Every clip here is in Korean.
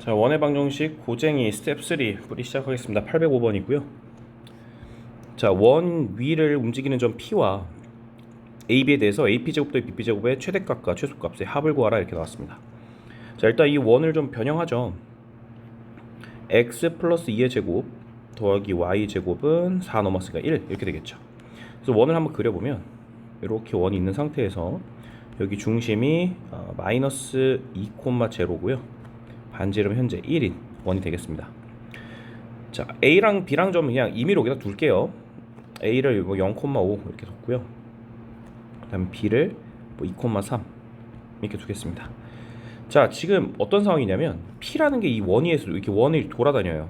자, 원의 방정식 고쟁이 스텝 3 뿌리 시작하겠습니다. 805번이고요. 자, 원 위를 움직이는 점 P와 AB에 대해서 AP제곱 더하기 BP제곱의 최대값과 최소값의 합을 구하라 이렇게 나왔습니다. 자, 일단 이 원을 좀 변형하죠. x 플러스 2의 제곱 더하기 y 제곱은 4 넘었으니까 1 이렇게 되겠죠. 그래서 원을 한번 그려보면 이렇게 원이 있는 상태에서 여기 중심이 마이너스 2,0고요. 반지름 현재 1인 원이 되겠습니다. 자, A랑 B랑 점은 그냥 임의로 여기다 둘게요. A를 뭐 0,5 이렇게 뒀고요. 그 다음에 B를 뭐 2,3 이렇게 두겠습니다. 자, 지금 어떤 상황이냐면 P라는 게 이 원 위에서 이렇게 원이 돌아다녀요.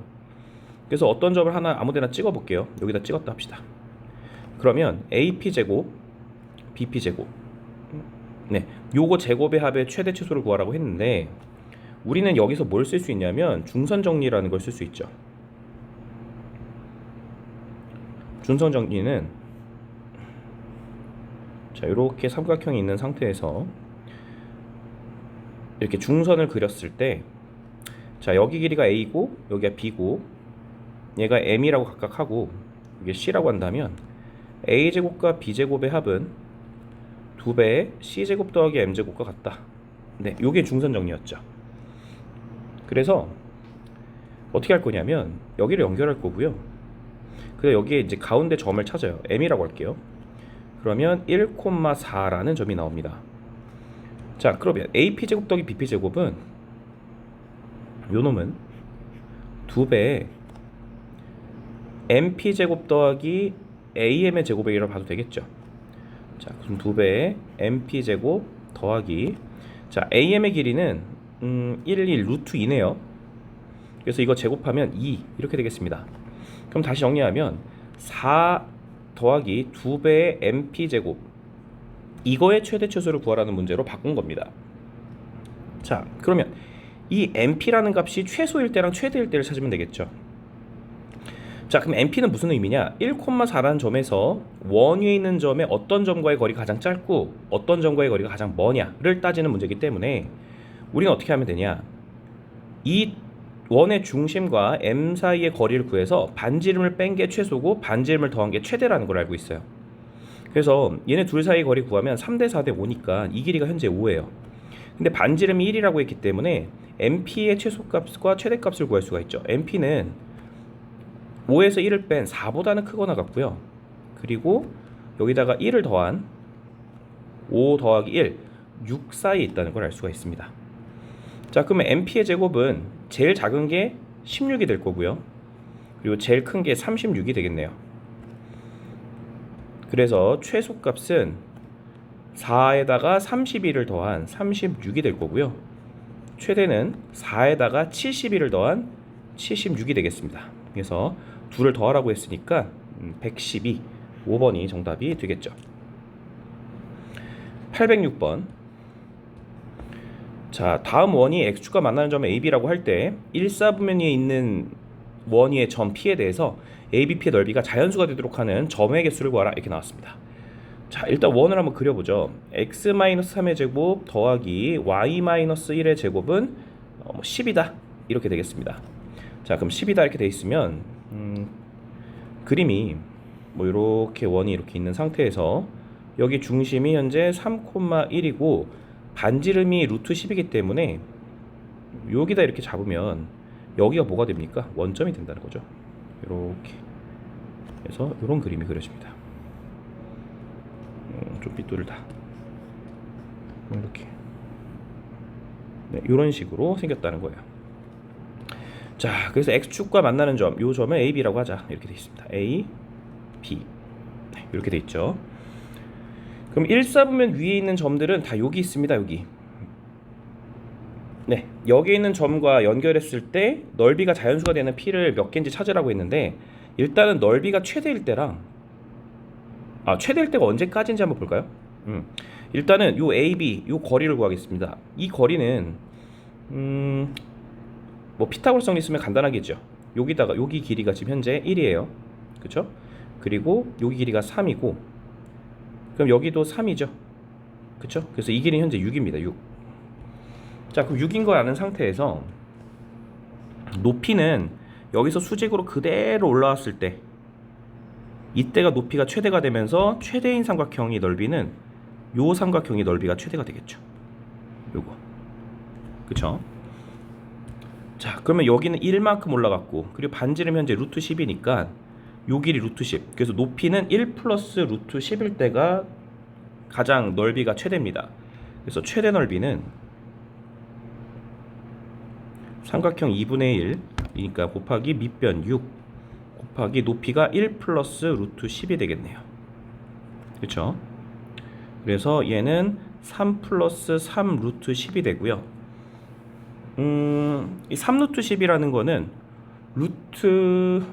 그래서 어떤 점을 하나 아무데나 찍어 볼게요. 여기다 찍었다 합시다. 그러면 AP제곱 BP제곱, 네, 요거 제곱의 합의 최대 최소를 구하라고 했는데 우리는 여기서 뭘 쓸 수 있냐면 중선 정리라는 걸 쓸 수 있죠. 중선 정리는 자, 이렇게 삼각형이 있는 상태에서 이렇게 중선을 그렸을 때 자, 여기 길이가 A고 여기가 B고 얘가 M이라고 각각 하고 이게 C라고 한다면 A제곱과 B제곱의 합은 2배의 C제곱 더하기 M제곱과 같다. 네, 요게 중선 정리였죠. 그래서 어떻게 할 거냐면 여기를 연결할 거고요. 그래서 여기에 이제 가운데 점을 찾아요. M이라고 할게요. 그러면 1,4라는 점이 나옵니다. 자, 그러면 AP제곱 더하기 BP제곱은 요 놈은 2배의 MP제곱 더하기 AM의 제곱이라고 봐도 되겠죠. 자, 그럼 2배의 MP제곱 더하기 자, AM의 길이는 1 루트 2네요. 그래서 이거 제곱하면 2 이렇게 되겠습니다. 그럼 다시 정리하면 4 더하기 2배의 MP제곱 이거의 최대 최소를 구하라는 문제로 바꾼 겁니다. 자, 그러면 이 MP라는 값이 최소일 때랑 최대일 때를 찾으면 되겠죠. 자, 그럼 MP는 무슨 의미냐? 1,4라는 점에서 원 위에 있는 점의 어떤 점과의 거리가 가장 짧고 어떤 점과의 거리가 가장 머냐를 따지는 문제이기 때문에 우리는 어떻게 하면 되냐? 이 원의 중심과 M 사이의 거리를 구해서 반지름을 뺀 게 최소고 반지름을 더한 게 최대라는 걸 알고 있어요. 그래서 얘네 둘 사이 거리 구하면 3대 4대 5니까 이 길이가 현재 5예요. 근데 반지름이 1이라고 했기 때문에 MP의 최소값과 최대값을 구할 수가 있죠. MP는 5에서 1을 뺀 4보다는 크거나 같고요. 그리고 여기다가 1을 더한 5 더하기 1, 6 사이에 있다는 걸 알 수가 있습니다. 자, 그러면 MP의 제곱은 제일 작은 게 16이 될 거고요. 그리고 제일 큰 게 36이 되겠네요. 그래서 최소값은 4에다가 31을 더한 36이 될 거고요. 최대는 4에다가 71을 더한 76이 되겠습니다. 그래서 둘을 더하라고 했으니까 112, 5번이 정답이 되겠죠. 806번. 자, 다음 원이 x축과 만나는 점 AB라고 할 때 1사분면 위에 있는 원위의 점 P에 대해서 ABP의 넓이가 자연수가 되도록 하는 점의 개수를 구하라 이렇게 나왔습니다. 자, 일단 원을 한번 그려보죠. x-3의 제곱 더하기 y-1의 제곱은 10이다 이렇게 되겠습니다. 자, 그럼 10이다 이렇게 돼 있으면 그림이 뭐 이렇게 원이 이렇게 있는 상태에서 여기 중심이 현재 3,1이고 반지름이 루트 10이기 때문에 여기다 이렇게 잡으면 여기가 뭐가 됩니까? 원점이 된다는 거죠. 이렇게 해서 이런 그림이 그려집니다. 좀 삐뚤다. 이렇게 네, 이런 식으로 생겼다는 거예요. 자, 그래서 x축과 만나는 점, 이 점을 AB라고 하자. 이렇게 돼 있습니다. A, B 네, 이렇게 돼 있죠. 그럼 1사분면 위에 있는 점들은 다 여기 있습니다. 여기. 네, 여기 있는 점과 연결했을 때 넓이가 자연수가 되는 P를 몇 개인지 찾으라고 했는데 일단은 넓이가 최대일 때랑 최대일 때가 언제까지인지 한번 볼까요? 일단은 요 AB, 요 거리를 구하겠습니다. 이 거리는 뭐 피타고라스 정리 쓰면 간단하겠죠. 여기다가 여기 길이가 지금 현재 1이에요. 그렇죠? 그리고 여기 길이가 3이고 그럼 여기도 3이죠. 그렇죠? 그래서 이 길이는 현재 6입니다. 6. 자, 그럼 6인 걸 아는 상태에서 높이는 여기서 수직으로 그대로 올라왔을 때 이때가 높이가 최대가 되면서 최대인 삼각형의 넓이는 요 삼각형의 넓이가 최대가 되겠죠. 요거. 그쵸? 자, 그러면 여기는 1만큼 올라갔고, 그리고 반지름 현재 루트 10이니까 요 길이 루트 10. 그래서 높이는 1 플러스 루트 10일 때가 가장 넓이가 최대입니다. 그래서 최대 넓이는 삼각형 2분의 1이니까 곱하기 밑변 6 곱하기 높이가 1 플러스 루트 10이 되겠네요. 그렇죠? 그래서 얘는 3 플러스 3 루트 10이 되고요. 이 3 루트 10이라는 거는 루트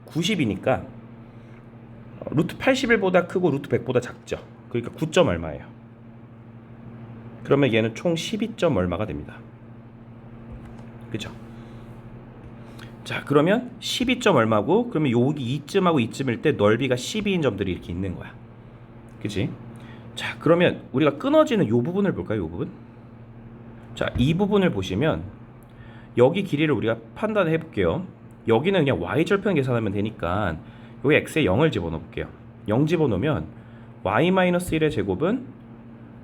90이니까 루트 81보다 크고 루트 100보다 작죠. 그러니까 9점 얼마예요. 그러면 얘는 총 12점 얼마가 됩니다. 그죠? 자, 그러면 12점 얼마고, 그러면 여기 이쯤하고 이쯤일 때 넓이가 12인 점들이 이렇게 있는 거야. 그치? 자, 그러면 우리가 끊어지는 요 부분을 볼까요? 요 부분? 자, 이 부분을 보시면 여기 길이를 우리가 판단해 볼게요. 여기는 그냥 y절편 계산하면 되니까 여기 x에 0을 집어넣어 볼게요. 0 집어넣으면 y-1의 제곱은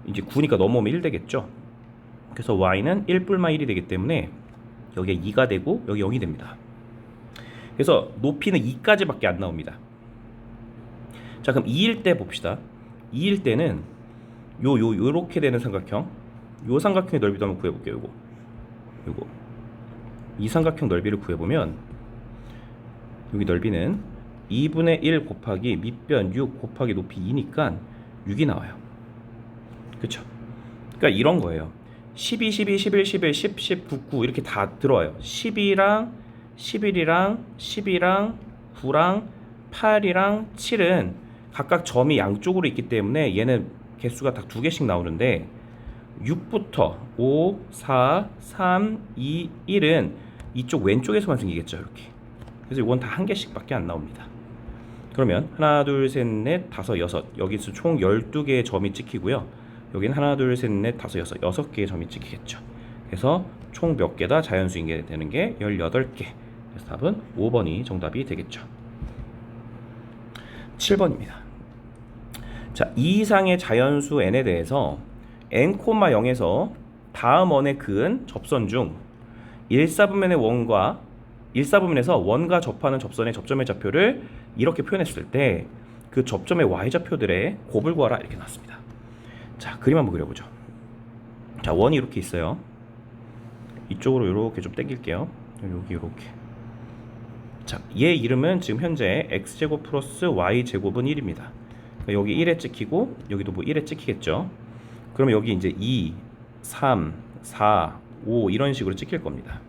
이제 9니까 넘어오면 1 되겠죠. 그래서 y는 1 뿔마 1이 되기 때문에 여기에 2가 되고 여기 0이 됩니다. 그래서 높이는 2까지밖에 안 나옵니다. 자, 그럼 2일 때 봅시다. 2일 때는 요렇게 되는 삼각형, 요 삼각형의 넓이도 한번 구해볼게요. 요거 이 삼각형 넓이를 구해보면 여기 넓이는 2분의 1 곱하기 밑변 6 곱하기 높이 2니까 6이 나와요. 그쵸? 그러니까 이런 거예요. 12, 12, 11, 11, 10, 10, 9, 9 이렇게 다 들어와요. 12랑 11이랑 10이랑 9랑 8이랑 7은 각각 점이 양쪽으로 있기 때문에 얘는 개수가 다 2개씩 나오는데 6부터 5, 4, 3, 2, 1은 이쪽 왼쪽에서만 생기겠죠. 이렇게. 그래서 이건 다 1개씩밖에 안 나옵니다. 그러면 하나, 둘, 셋, 넷, 다섯, 여섯. 여기서 총 12개의 점이 찍히고요. 여기는 하나, 둘, 셋, 넷, 다섯, 여섯. 6개의 점이 찍히겠죠. 그래서 총 몇 개다 자연수인 게 되는 게 18개. 그래서 답은 5번이 정답이 되겠죠. 7번입니다. 자, 이 이상의 자연수 n에 대해서 n,0에서 다음 원에 그은 접선 중 1사분면의 원과 1사분면에서 원과 접하는 접선의 접점의 좌표를 이렇게 표현했을 때 그 접점의 y좌표들의 곱을 구하라 이렇게 나왔습니다. 자, 그림 한번 그려보죠. 자, 원이 이렇게 있어요. 이쪽으로 이렇게 좀 당길게요. 여기 이렇게. 자, 얘 이름은 지금 현재 x제곱 플러스 y제곱은 1입니다. 그러니까 여기 1에 찍히고 여기도 뭐 1에 찍히겠죠. 그러면 여기 이제 2, 3, 4, 5 이런 식으로 찍힐 겁니다.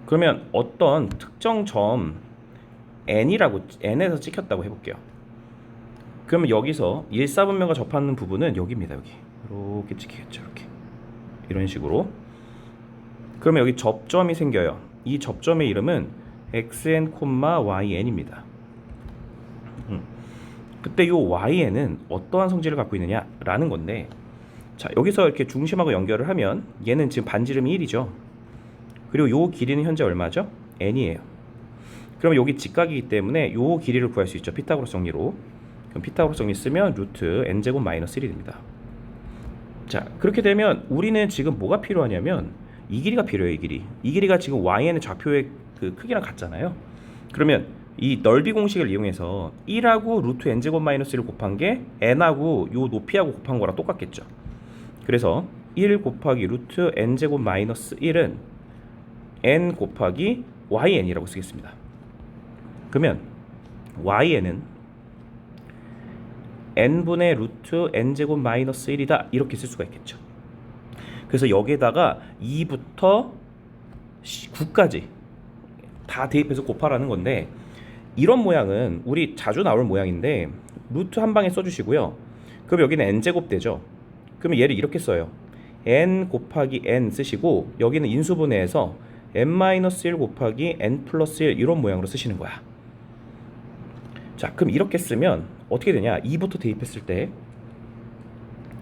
그러면 어떤 특정 점 n에서 찍혔다고 해볼게요. 그러면 여기서 1사분면과 접하는 부분은 여기입니다. 여기 이렇게 찍히겠죠. 이렇게 이런 식으로. 그러면 여기 접점이 생겨요. 이 접점의 이름은 xn, yn입니다. 그때 이yn은 어떠한 성질을 갖고 있느냐라는 건데, 자, 여기서 이렇게 중심하고 연결을 하면 얘는 지금 반지름이 1이죠. 그리고 요 길이는 현재 얼마죠? n이에요. 그럼 여기 직각이기 때문에 요 길이를 구할 수 있죠. 피타고라스 정리로. 그럼 피타고라스 정리 쓰면 루트 n제곱 마이너스 1이 됩니다. 자, 그렇게 되면 우리는 지금 뭐가 필요하냐면 이 길이가 필요해요. 이 길이가 지금yn의 좌표의 그 크기랑 같잖아요. 그러면 이 넓이 공식을 이용해서 1하고 루트 n제곱 마이너스 1을 곱한 게 n하고 요 높이하고 곱한 거랑 똑같겠죠. 그래서 1 곱하기 루트 n제곱 마이너스 1은 n 곱하기 yn이라고 쓰겠습니다. 그러면 yn은 n분의 루트 n제곱 마이너스 1이다 이렇게 쓸 수가 있겠죠. 그래서 여기에다가 2부터 9까지 다 대입해서 곱하라는 건데, 이런 모양은 우리 자주 나올 모양인데 루트 한 방에 써주시고요. 그럼 여기는 n제곱 되죠. 그러면 얘를 이렇게 써요. n 곱하기 n 쓰시고 여기는 인수분해해서 n-1 곱하기 n 플러스 1 이런 모양으로 쓰시는 거야. 자, 그럼 이렇게 쓰면 어떻게 되냐? 2부터 대입했을 때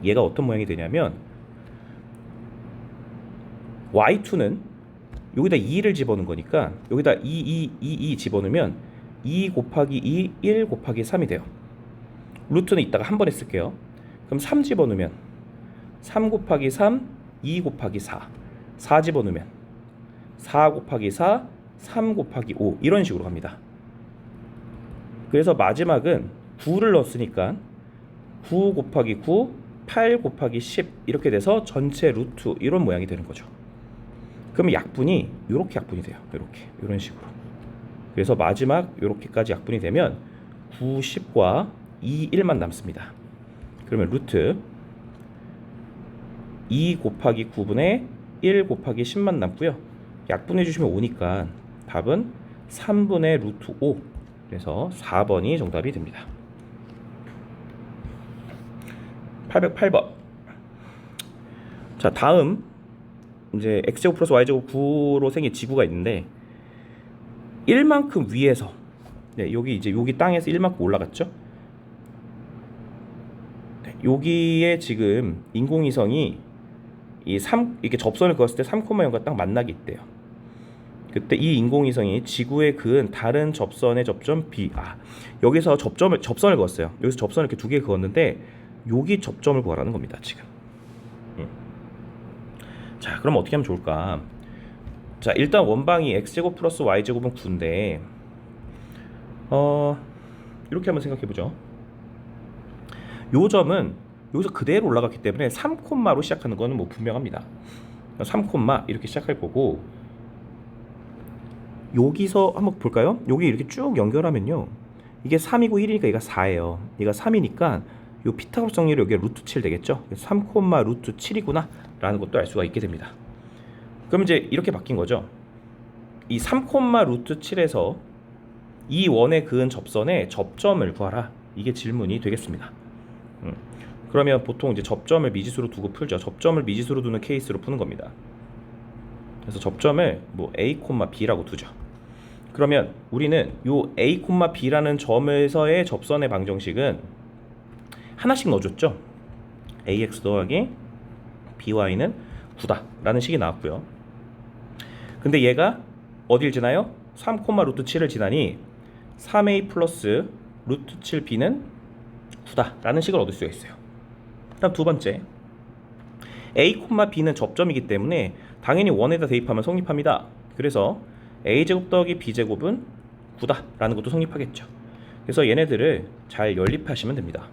얘가 어떤 모양이 되냐면 y2는 여기다 2를 집어넣은 거니까 여기다 2 집어넣으면 2 곱하기 2 1 곱하기 3이 돼요. 루트는 이따가 한 번에 쓸게요. 그럼 3 집어넣으면 3 곱하기 3 2 곱하기 4 집어넣으면 4 곱하기 4 3 곱하기 5 이런 식으로 갑니다. 그래서 마지막은 9를 넣었으니까 9 곱하기 9 8 곱하기 10 이렇게 돼서 전체 루트 이런 모양이 되는 거죠. 그러면 약분이 이렇게 약분이 돼요. 이렇게 이런 식으로. 그래서 마지막 이렇게까지 약분이 되면 9, 10과 2, 1만 남습니다. 그러면 루트 2 곱하기 9분의 1 곱하기 10만 남고요. 약분해 주시면 5니까 답은 3분의 루트 5. 그래서 4번이 정답이 됩니다. 808번. 자, 다음 이제 x제곱 플러스 y제곱 9로 생긴 지구가 있는데 1만큼 위에서 여기 이제 여기 땅에서 1만큼 올라갔죠. 여기에 지금 인공위성이 이렇게 접선을 그었을 때 3,0과 딱 만나게 있대요. 그때 이 인공위성이 지구에 그은 다른 접선의 접점 B 여기서 접선을 그었어요. 여기서 접선을 이렇게 두 개 그었는데 여기 접점을 구하라는 겁니다. 지금. 자, 그럼 어떻게 하면 좋을까? 자, 일단 원방이 x제곱 플러스 y제곱은 9인데 이렇게 한번 생각해보죠. 요 점은 여기서 그대로 올라갔기 때문에 3콤마로 시작하는 거는 뭐 분명합니다. 3콤마 이렇게 시작할 거고, 여기서 한번 볼까요? 여기 이렇게 쭉 연결하면요, 이게 3이고 1이니까 얘가 4예요. 얘가 3이니까 요 피타고라스 정리로 여기가 루트 7 되겠죠? 3, 루트 7이구나 라는 것도 알 수가 있게 됩니다. 그럼 이제 이렇게 바뀐 거죠. 이 3, 루트 7에서 이 원에 그은 접선의 접점을 구하라. 이게 질문이 되겠습니다. 그러면 보통 이제 접점을 미지수로 두고 풀죠. 접점을 미지수로 두는 케이스로 푸는 겁니다. 그래서 접점을 뭐 A, B라고 두죠. 그러면 우리는 요 A, B라는 점에서의 접선의 방정식은 하나씩 넣어줬죠. AX 더하기 BY는 9다 라는 식이 나왔고요. 근데 얘가 어딜 지나요? 3, 루트 7을 지나니 3A 플러스 루트 7B는 9다 라는 식을 얻을 수가 있어요. 다음 두 번째, A, B는 접점이기 때문에 당연히 원에다 대입하면 성립합니다. 그래서 A제곱 더하기 B제곱은 9다 라는 것도 성립하겠죠. 그래서 얘네들을 잘 연립하시면 됩니다.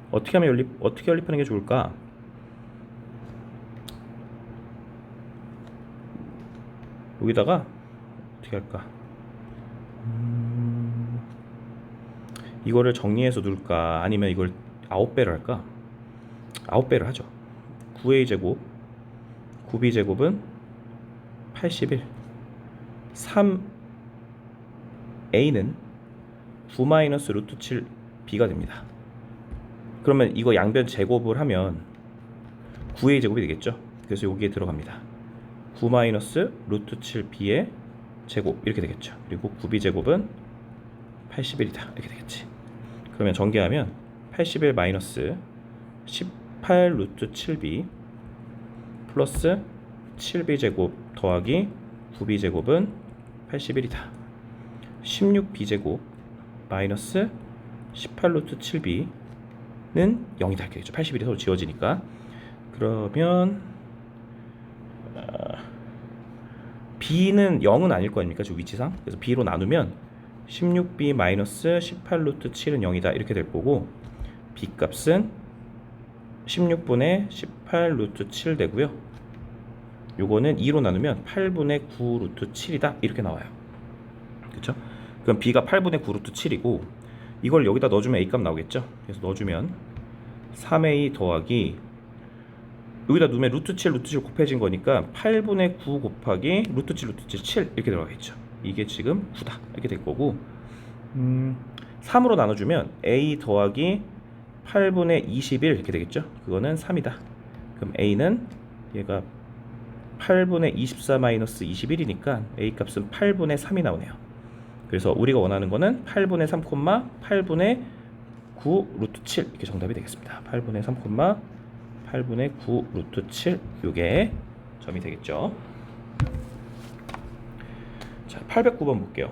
어떻게 연립하는 게 좋을까? 여기다가 어떻게 할까? 이거를 정리해서 둘까? 아니면 이걸 9배를 할까? 9배를 하죠. 9a제곱 9b제곱은 81 3a는 9 마이너스 루트 7b가 됩니다. 그러면 이거 양변 제곱을 하면 9a제곱이 되겠죠. 그래서 여기에 들어갑니다. 9 마이너스 루트 7b의 제곱 이렇게 되겠죠. 그리고 9b제곱은 81이다 이렇게 되겠지. 그러면 전개하면 81 마이너스 18 루트 7b 플러스 7b제곱 더하기 9b제곱은 81이다. 16b제곱 마이너스 18 루트 7b는 0이다 이렇게 되죠. 81이 서로 지워지니까. 그러면 b는 0은 아닐 거 아닙니까? 저 위치상. 그래서 b로 나누면 16b 마이너스 18 루트 7은 0이다 이렇게 될 거고, b 값은 16분의 18 루트 7 되고요. 요거는 2로 나누면 8분의 9 루트 7이다 이렇게 나와요. 그렇죠? 그럼 b가 8분의 9 루트 7이고, 이걸 여기다 넣어주면 a 값 나오겠죠? 그래서 넣어주면 3a 더하기 여기다 넣으면 루트 7 곱해진 거니까 8분의 9 곱하기 루트 7 이렇게 들어가겠죠. 이게 지금 9다 이렇게 될 거고, 3으로 나눠주면 a 더하기 8분의 21 이렇게 되겠죠. 그거는 3이다. 그럼 a는 얘가 8분의 24 마이너스 21이니까 a 값은 8분의 3이 나오네요. 그래서 우리가 원하는 거는 8분의 3, 8분의 9 루트 7 이렇게 정답이 되겠습니다. 8분의 3, 8분의 9 루트 7 요게 점이 되겠죠. 자, 809번 볼게요.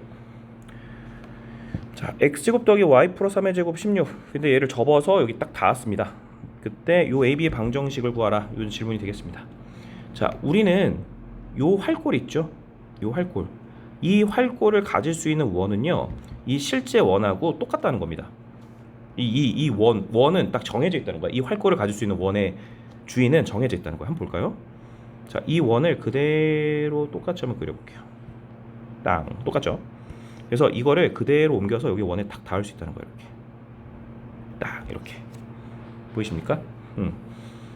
자, x제곱 더하기 y 플러스 3의 제곱 16. 근데 얘를 접어서 여기 딱 닿았습니다. 그때 요 AB의 방정식을 구하라. 요 질문이 되겠습니다. 자, 우리는 요 활골 있죠? 요 활골. 이 활골을 가질 수 있는 원은요, 이 실제 원하고 똑같다는 겁니다. 이 원은 딱 정해져 있다는 거야. 이 활골을 가질 수 있는 원의 주인은 정해져 있다는 거야. 한번 볼까요? 자, 이 원을 그대로 똑같이 한번 그려볼게요. 땅 똑같죠? 그래서 이거를 그대로 옮겨서 여기 원에 딱 닿을 수 있다는 거예요. 이렇게 딱 이렇게 보이십니까?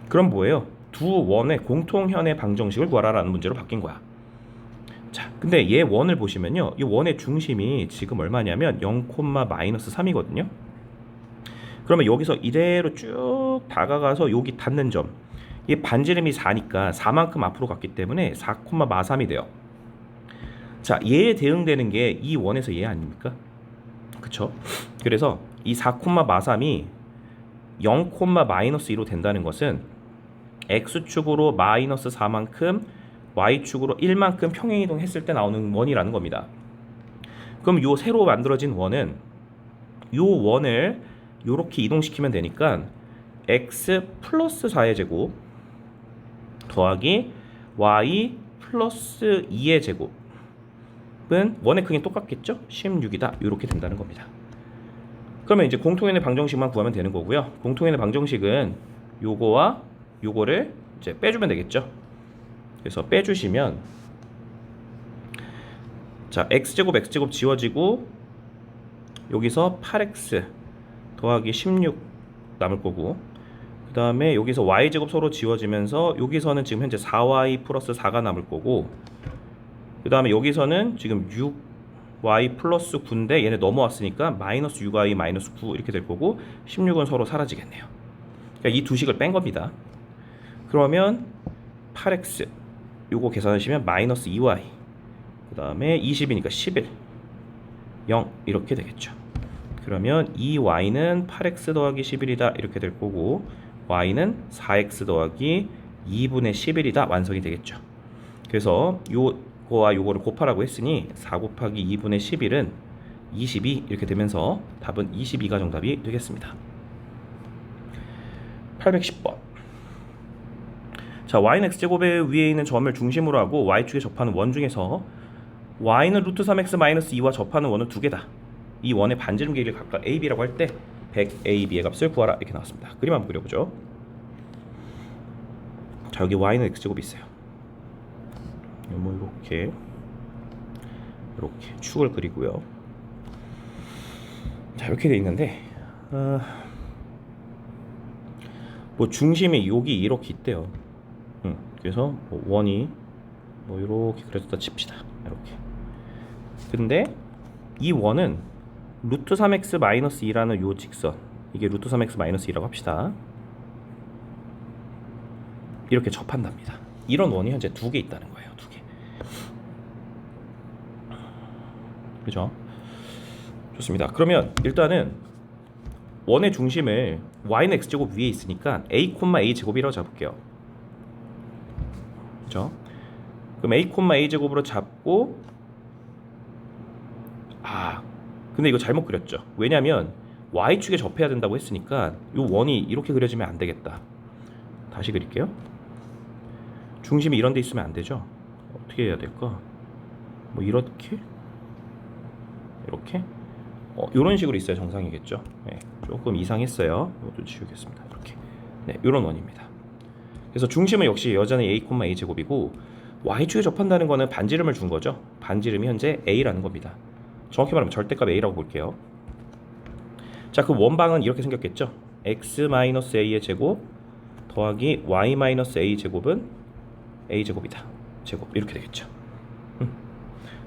그럼 뭐예요? 두 원의 공통현의 방정식을 구하라라는 문제로 바뀐 거야. 자, 근데 얘 원을 보시면요, 이 원의 중심이 지금 얼마냐면 0,-3이거든요. 그러면 여기서 이대로 쭉 다가가서 여기 닿는 점, 이 반지름이 4니까 4만큼 앞으로 갔기 때문에 4,-3이 돼요. 자, 얘에 대응되는 게 이 원에서 얘 아닙니까? 그쵸? 그래서 이 4,-3이 0,-1로 된다는 것은 x축으로 마이너스 4만큼 y축으로 1만큼 평행이동 했을 때 나오는 원이라는 겁니다. 그럼 요 새로 만들어진 원은 요 원을 요렇게 이동시키면 되니까 x 플러스 4의 제곱 더하기 y 플러스 2의 제곱은 원의 크기는 똑같겠죠? 16이다. 요렇게 된다는 겁니다. 그러면 이제 공통연의 방정식만 구하면 되는 거고요. 공통연의 방정식은 요거와 요거를 이제 빼주면 되겠죠. 그래서 빼주시면, 자, x제곱 지워지고 여기서 8x 더하기 16 남을 거고, 그 다음에 여기서 y제곱 서로 지워지면서 여기서는 지금 현재 4y 플러스 4가 남을 거고, 그 다음에 여기서는 지금 6y 플러스 9인데 얘네 넘어왔으니까 마이너스 6y 마이너스 9 이렇게 될 거고, 16은 서로 사라지겠네요. 그러니까 이 두 식을 뺀 겁니다. 그러면 8x 요거 계산하시면 마이너스 2y, 그 다음에 20이니까 11 0 이렇게 되겠죠. 그러면 이 y는 8x 더하기 11이다 이렇게 될 거고, y는 4x 더하기 2분의 11이다 완성이 되겠죠. 그래서 요거와 요거를 곱하라고 했으니 4 곱하기 2분의 11은 22 이렇게 되면서 답은 22가 정답이 되겠습니다. 810번. 자, y는 x제곱의 위에 있는 점을 중심으로 하고 y축에 접하는 원 중에서 y는 루트 3x 마이너스 2와 접하는 원은 두 개다. 이 원의 반지름 길이를 각각 ab라고 할 때 100ab의 값을 구하라 이렇게 나왔습니다. 그림 한번 그려보죠. 자, 여기 y는 x제곱이 있어요. 뭐 이렇게 축을 그리고요. 자, 이렇게 돼 있는데 뭐 중심이 여기 이렇게 있대요. 그래서 뭐 원이 뭐 이렇게 그려졌다 칩시다. 이렇게. 근데 이 원은 루트 3x 마이너스 2라는 요 직선, 이게 루트 3x 마이너스 2라고 합시다. 이렇게 접한답니다. 이런 원이 현재 두 개 있다는 거예요. 두 개. 그죠? 좋습니다. 그러면 일단은 원의 중심을 y는 x제곱 위에 있으니까 a, a 제곱이라고 잡을게요. 그죠? 그럼 a, a 제곱으로 잡고, 근데 이거 잘못 그렸죠. 왜냐면 y축에 접해야 된다고 했으니까 이 원이 이렇게 그려지면 안 되겠다. 다시 그릴게요. 중심이 이런 데 있으면 안 되죠. 어떻게 해야 될까? 뭐 이렇게 이런 식으로 있어야 정상이겠죠. 네, 조금 이상했어요. 이것도 지우겠습니다. 이렇게. 네, 이런 원입니다. 그래서 중심은 역시 여전히 a, a 제곱이고, y축에 접한다는 거는 반지름을 준 거죠. 반지름이 현재 a라는 겁니다. 정확히 말하면 절대값 a라고 볼게요. 자, 그 원방은 이렇게 생겼겠죠. x-a의 제곱 더하기 y-a 제곱은 a 제곱이다. 제곱 이렇게 되겠죠.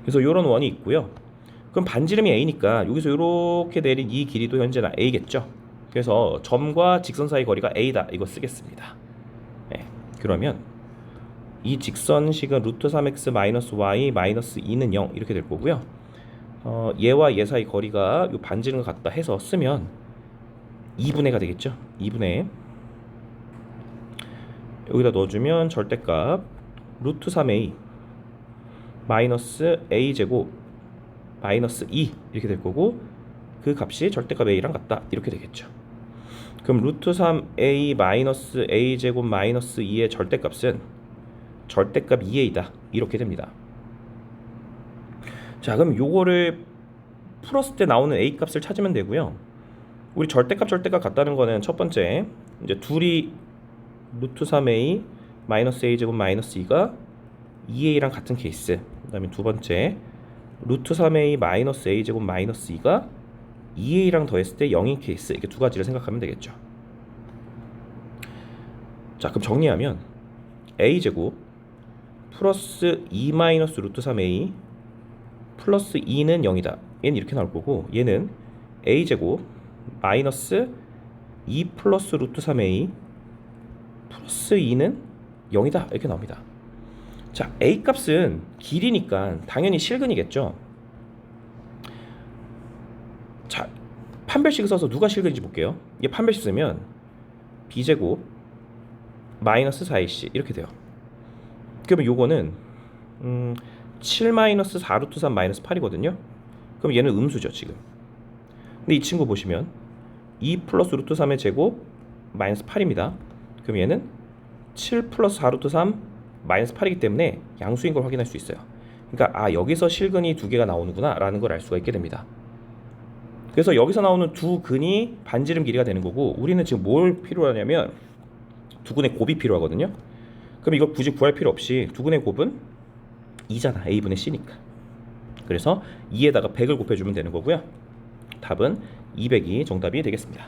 그래서 이런 원이 있고요. 그럼 반지름이 a니까 여기서 이렇게 내린 이 길이도 현재는 a겠죠. 그래서 점과 직선 사이 거리가 a다. 이거 쓰겠습니다. 네, 그러면 이 직선식은 루트 3x 마이너스 y 마이너스 2는 0 이렇게 될 거고요. 얘와 얘 사이 거리가 요 반지름과 같다 해서 쓰면 2분의가 되겠죠. 2분의 여기다 넣어주면 절대값 루트 3a 마이너스 a 제곱 마이너스 2 이렇게 될 거고, 그 값이 절대값 a랑 같다 이렇게 되겠죠. 그럼 루트 3a 마이너스 a 제곱 마이너스 2의 절대값은 절대값 2a다 이렇게 됩니다. 자, 그럼 요거를 풀었을 때 나오는 a 값을 찾으면 되고요. 우리 절대값 같다는 거는 첫 번째 이제 둘이 루트 3a 마이너스 a 제곱 마이너스 2가 2a랑 같은 케이스. 그 다음에 두 번째 루트 3a 마이너스 a 제곱 마이너스 2가 2a랑 더했을 때 0인 케이스. 이렇게 두 가지를 생각하면 되겠죠. 자, 그럼 정리하면 a 제곱 플러스 2 마이너스 루트 3a 플러스 2는 0이다. 얘는 이렇게 나올 거고, 얘는 a 제곱 마이너스 2 플러스 루트 3a 플러스 2는 0이다 이렇게 나옵니다. 자, a 값은 길이니까 당연히 실근이겠죠. 자, 판별식 써서 누가 실근인지 볼게요. 이게 판별식 쓰면 b제곱 마이너스 4ac 이렇게 돼요. 그러면 요거는 7 마이너스 4 루트 3 마이너스 8이거든요. 그럼 얘는 음수죠 지금. 근데 이 친구 보시면 2 플러스 루트 3의 제곱 마이너스 8입니다. 그럼 얘는 7 플러스 4 루트 3 마이너스 8이기 때문에 양수인 걸 확인할 수 있어요. 그러니까 여기서 실근이 두 개가 나오는구나 라는 걸 알 수가 있게 됩니다. 그래서 여기서 나오는 두 근이 반지름 길이가 되는 거고, 우리는 지금 뭘 필요로 하냐면 두 근의 곱이 필요하거든요. 그럼 이걸 굳이 구할 필요 없이 두 근의 곱은 2잖아. a분의 c니까. 그래서 2에다가 100을 곱해주면 되는 거고요. 답은 200이 정답이 되겠습니다.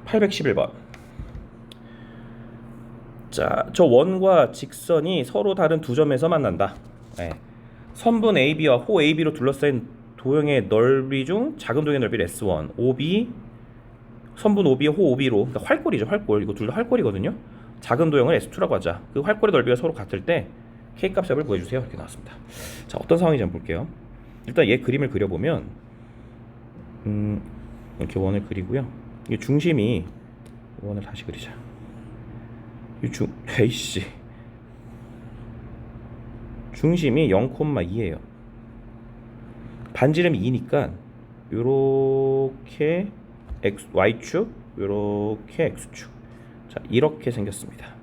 811번. 자, 저 원과 직선이 서로 다른 두 점에서 만난다. 네. 선분 AB와 호 AB로 둘러싸인 도형의 넓이 중 작은 도형의 넓이를 S1, OB, 선분 OB와 호 OB로, 그러니까 활골이죠, 활골. 이거 둘 다 활골이거든요. 작은 도형을 S2라고 하자. 그 활골의 넓이가 서로 같을 때 K값 합을 구해주세요. 이렇게 나왔습니다. 자, 어떤 상황인지 한번 볼게요. 일단 얘 그림을 그려보면 이렇게 원을 그리고요. 이 중심이, 원을 다시 그리자. 에이씨, 중심이 0,2예요. 반지름이 2니까 요렇게 Y축, 요렇게 X축. 자, 이렇게 생겼습니다.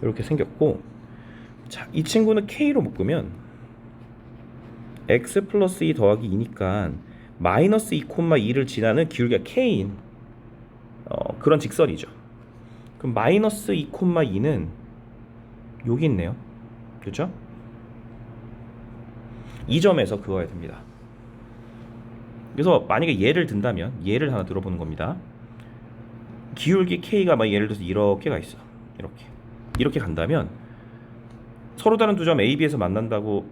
이렇게 생겼고, 자, 이 친구는 K로 묶으면 X 플러스 2 더하기 2니까 마이너스 2,2를 지나는 기울기가 K인 그런 직선이죠. 그럼 마이너스 2,2는 여기 있네요. 그렇죠? 이 점에서 그어야 됩니다. 그래서 만약에 예를 든다면 예를 하나 들어보는 겁니다. 기울기 K가 막 예를 들어서 이렇게 가 있어. 이렇게 간다면 서로 다른 두 점 A, B에서 만난다고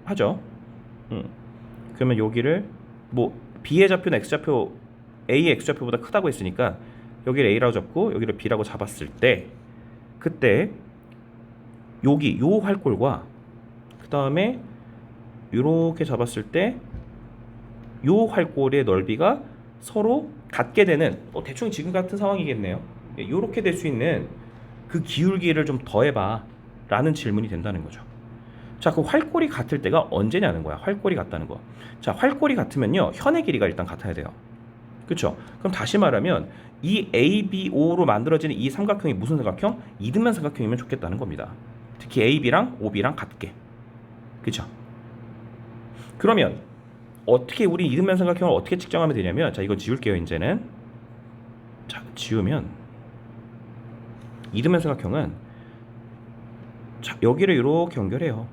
하죠. 그러면 여기를 뭐 B의 좌표는 X좌표, A의 X좌표보다 크다고 했으니까 여기를 A라고 잡고 여기를 B라고 잡았을 때, 그때 여기 요 활골과 그 다음에 이렇게 잡았을 때 요 활골의 넓이가 서로 같게 되는, 대충 지금 같은 상황이겠네요. 이렇게 될 수 있는 그 기울기를 좀 더해봐 라는 질문이 된다는 거죠. 자, 그 활골이 같을 때가 언제냐는 거야. 활골이 같다는 거. 자, 활골이 같으면요, 현의 길이가 일단 같아야 돼요. 그렇죠? 그럼 다시 말하면 이 ABO로 만들어지는 이 삼각형이 무슨 삼각형? 이등변 삼각형이면 좋겠다는 겁니다. 특히 AB랑 OB랑 같게. 그렇죠? 그러면 어떻게 우리 이등변 삼각형을 어떻게 측정하면 되냐면, 자, 이거 지울게요. 이제는. 자, 지우면 이등변 삼각형은, 자, 여기를 이렇게 연결해요.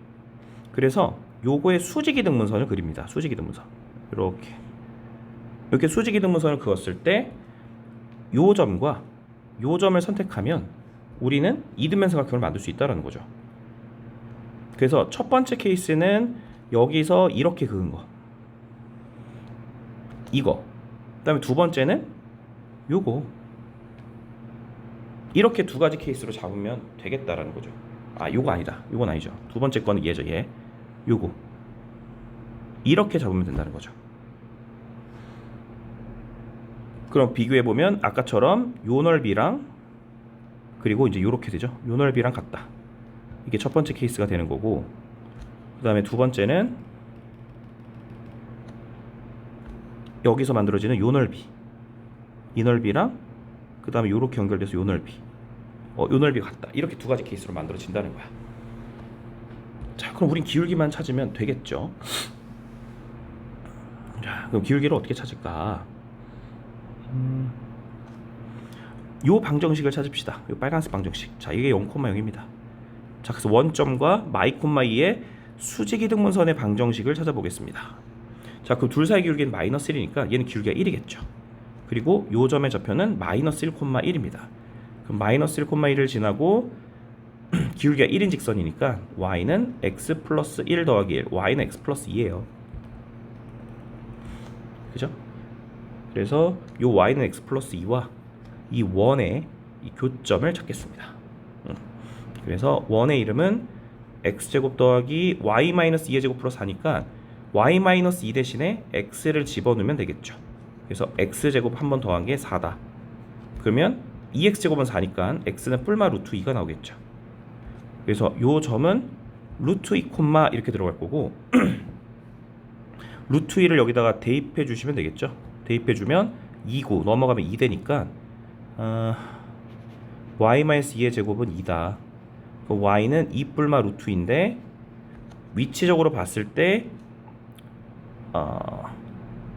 그래서 요거의 수직이등분선을 그립니다. 수직이등분선. 이렇게 수직이등분선을 그었을 때 요 점과 요 점을 선택하면 우리는 이등변 삼각형을 만들 수 있다는 거죠. 그래서 첫 번째 케이스는 여기서 이렇게 그은 거, 이거. 그다음에 두 번째는 요거. 이렇게 두 가지 케이스로 잡으면 되겠다라는 거죠. 요거 아니다. 요건 아니죠. 두 번째 거는 얘죠. 얘. 요거. 이렇게 잡으면 된다는 거죠. 그럼 비교해 보면 아까처럼 요 넓이랑 그리고 이제 요렇게 되죠. 요 넓이랑 같다. 이게 첫 번째 케이스가 되는 거고, 그 다음에 두 번째는 여기서 만들어지는 요 넓이, 이 넓이랑 그 다음에 요렇게 연결돼서 요 넓이, 요 넓이 같다. 이렇게 두 가지 케이스로 만들어진다는 거야. 자, 그럼 우린 기울기만 찾으면 되겠죠. 자, 그럼 기울기를 어떻게 찾을까? 요 방정식을 찾읍시다. 요 빨간색 방정식. 자, 이게 0,0입니다. 자, 그래서 원점과 마이,2의 수직이등분선의 방정식을 찾아보겠습니다. 자, 그럼 둘 사이 기울기는 마이너스 1이니까 얘는 기울기가 1이겠죠. 그리고 요 점의 좌표는 마이너스 1,1입니다. 그럼 마이너스 1,1을 지나고 기울기가 1인 직선이니까 y는 x 플러스 1 더하기 1, y는 x 플러스 2예요. 그죠? 그래서 요 y는 x 플러스 2와 이 원의 이 교점을 찾겠습니다. 그래서 원의 이름은 x제곱 더하기 y 마이너스 2의 제곱 플러스 4니까 y 마이너스 2 대신에 x를 집어넣으면 되겠죠. 그래서 x제곱 한 번 더한 게 4다. 그러면 2x제곱은 4니까 x는 뿔마 루트 2가 나오겠죠. 그래서 요 점은 루트 2 콤마 이렇게 들어갈 거고 루트 2를 여기다가 대입해 주시면 되겠죠. 대입해 주면 2구 넘어가면 2 되니까 y-2의 제곱은 2다. 그 y는 2 뿔마 루트 2인데 위치적으로 봤을 때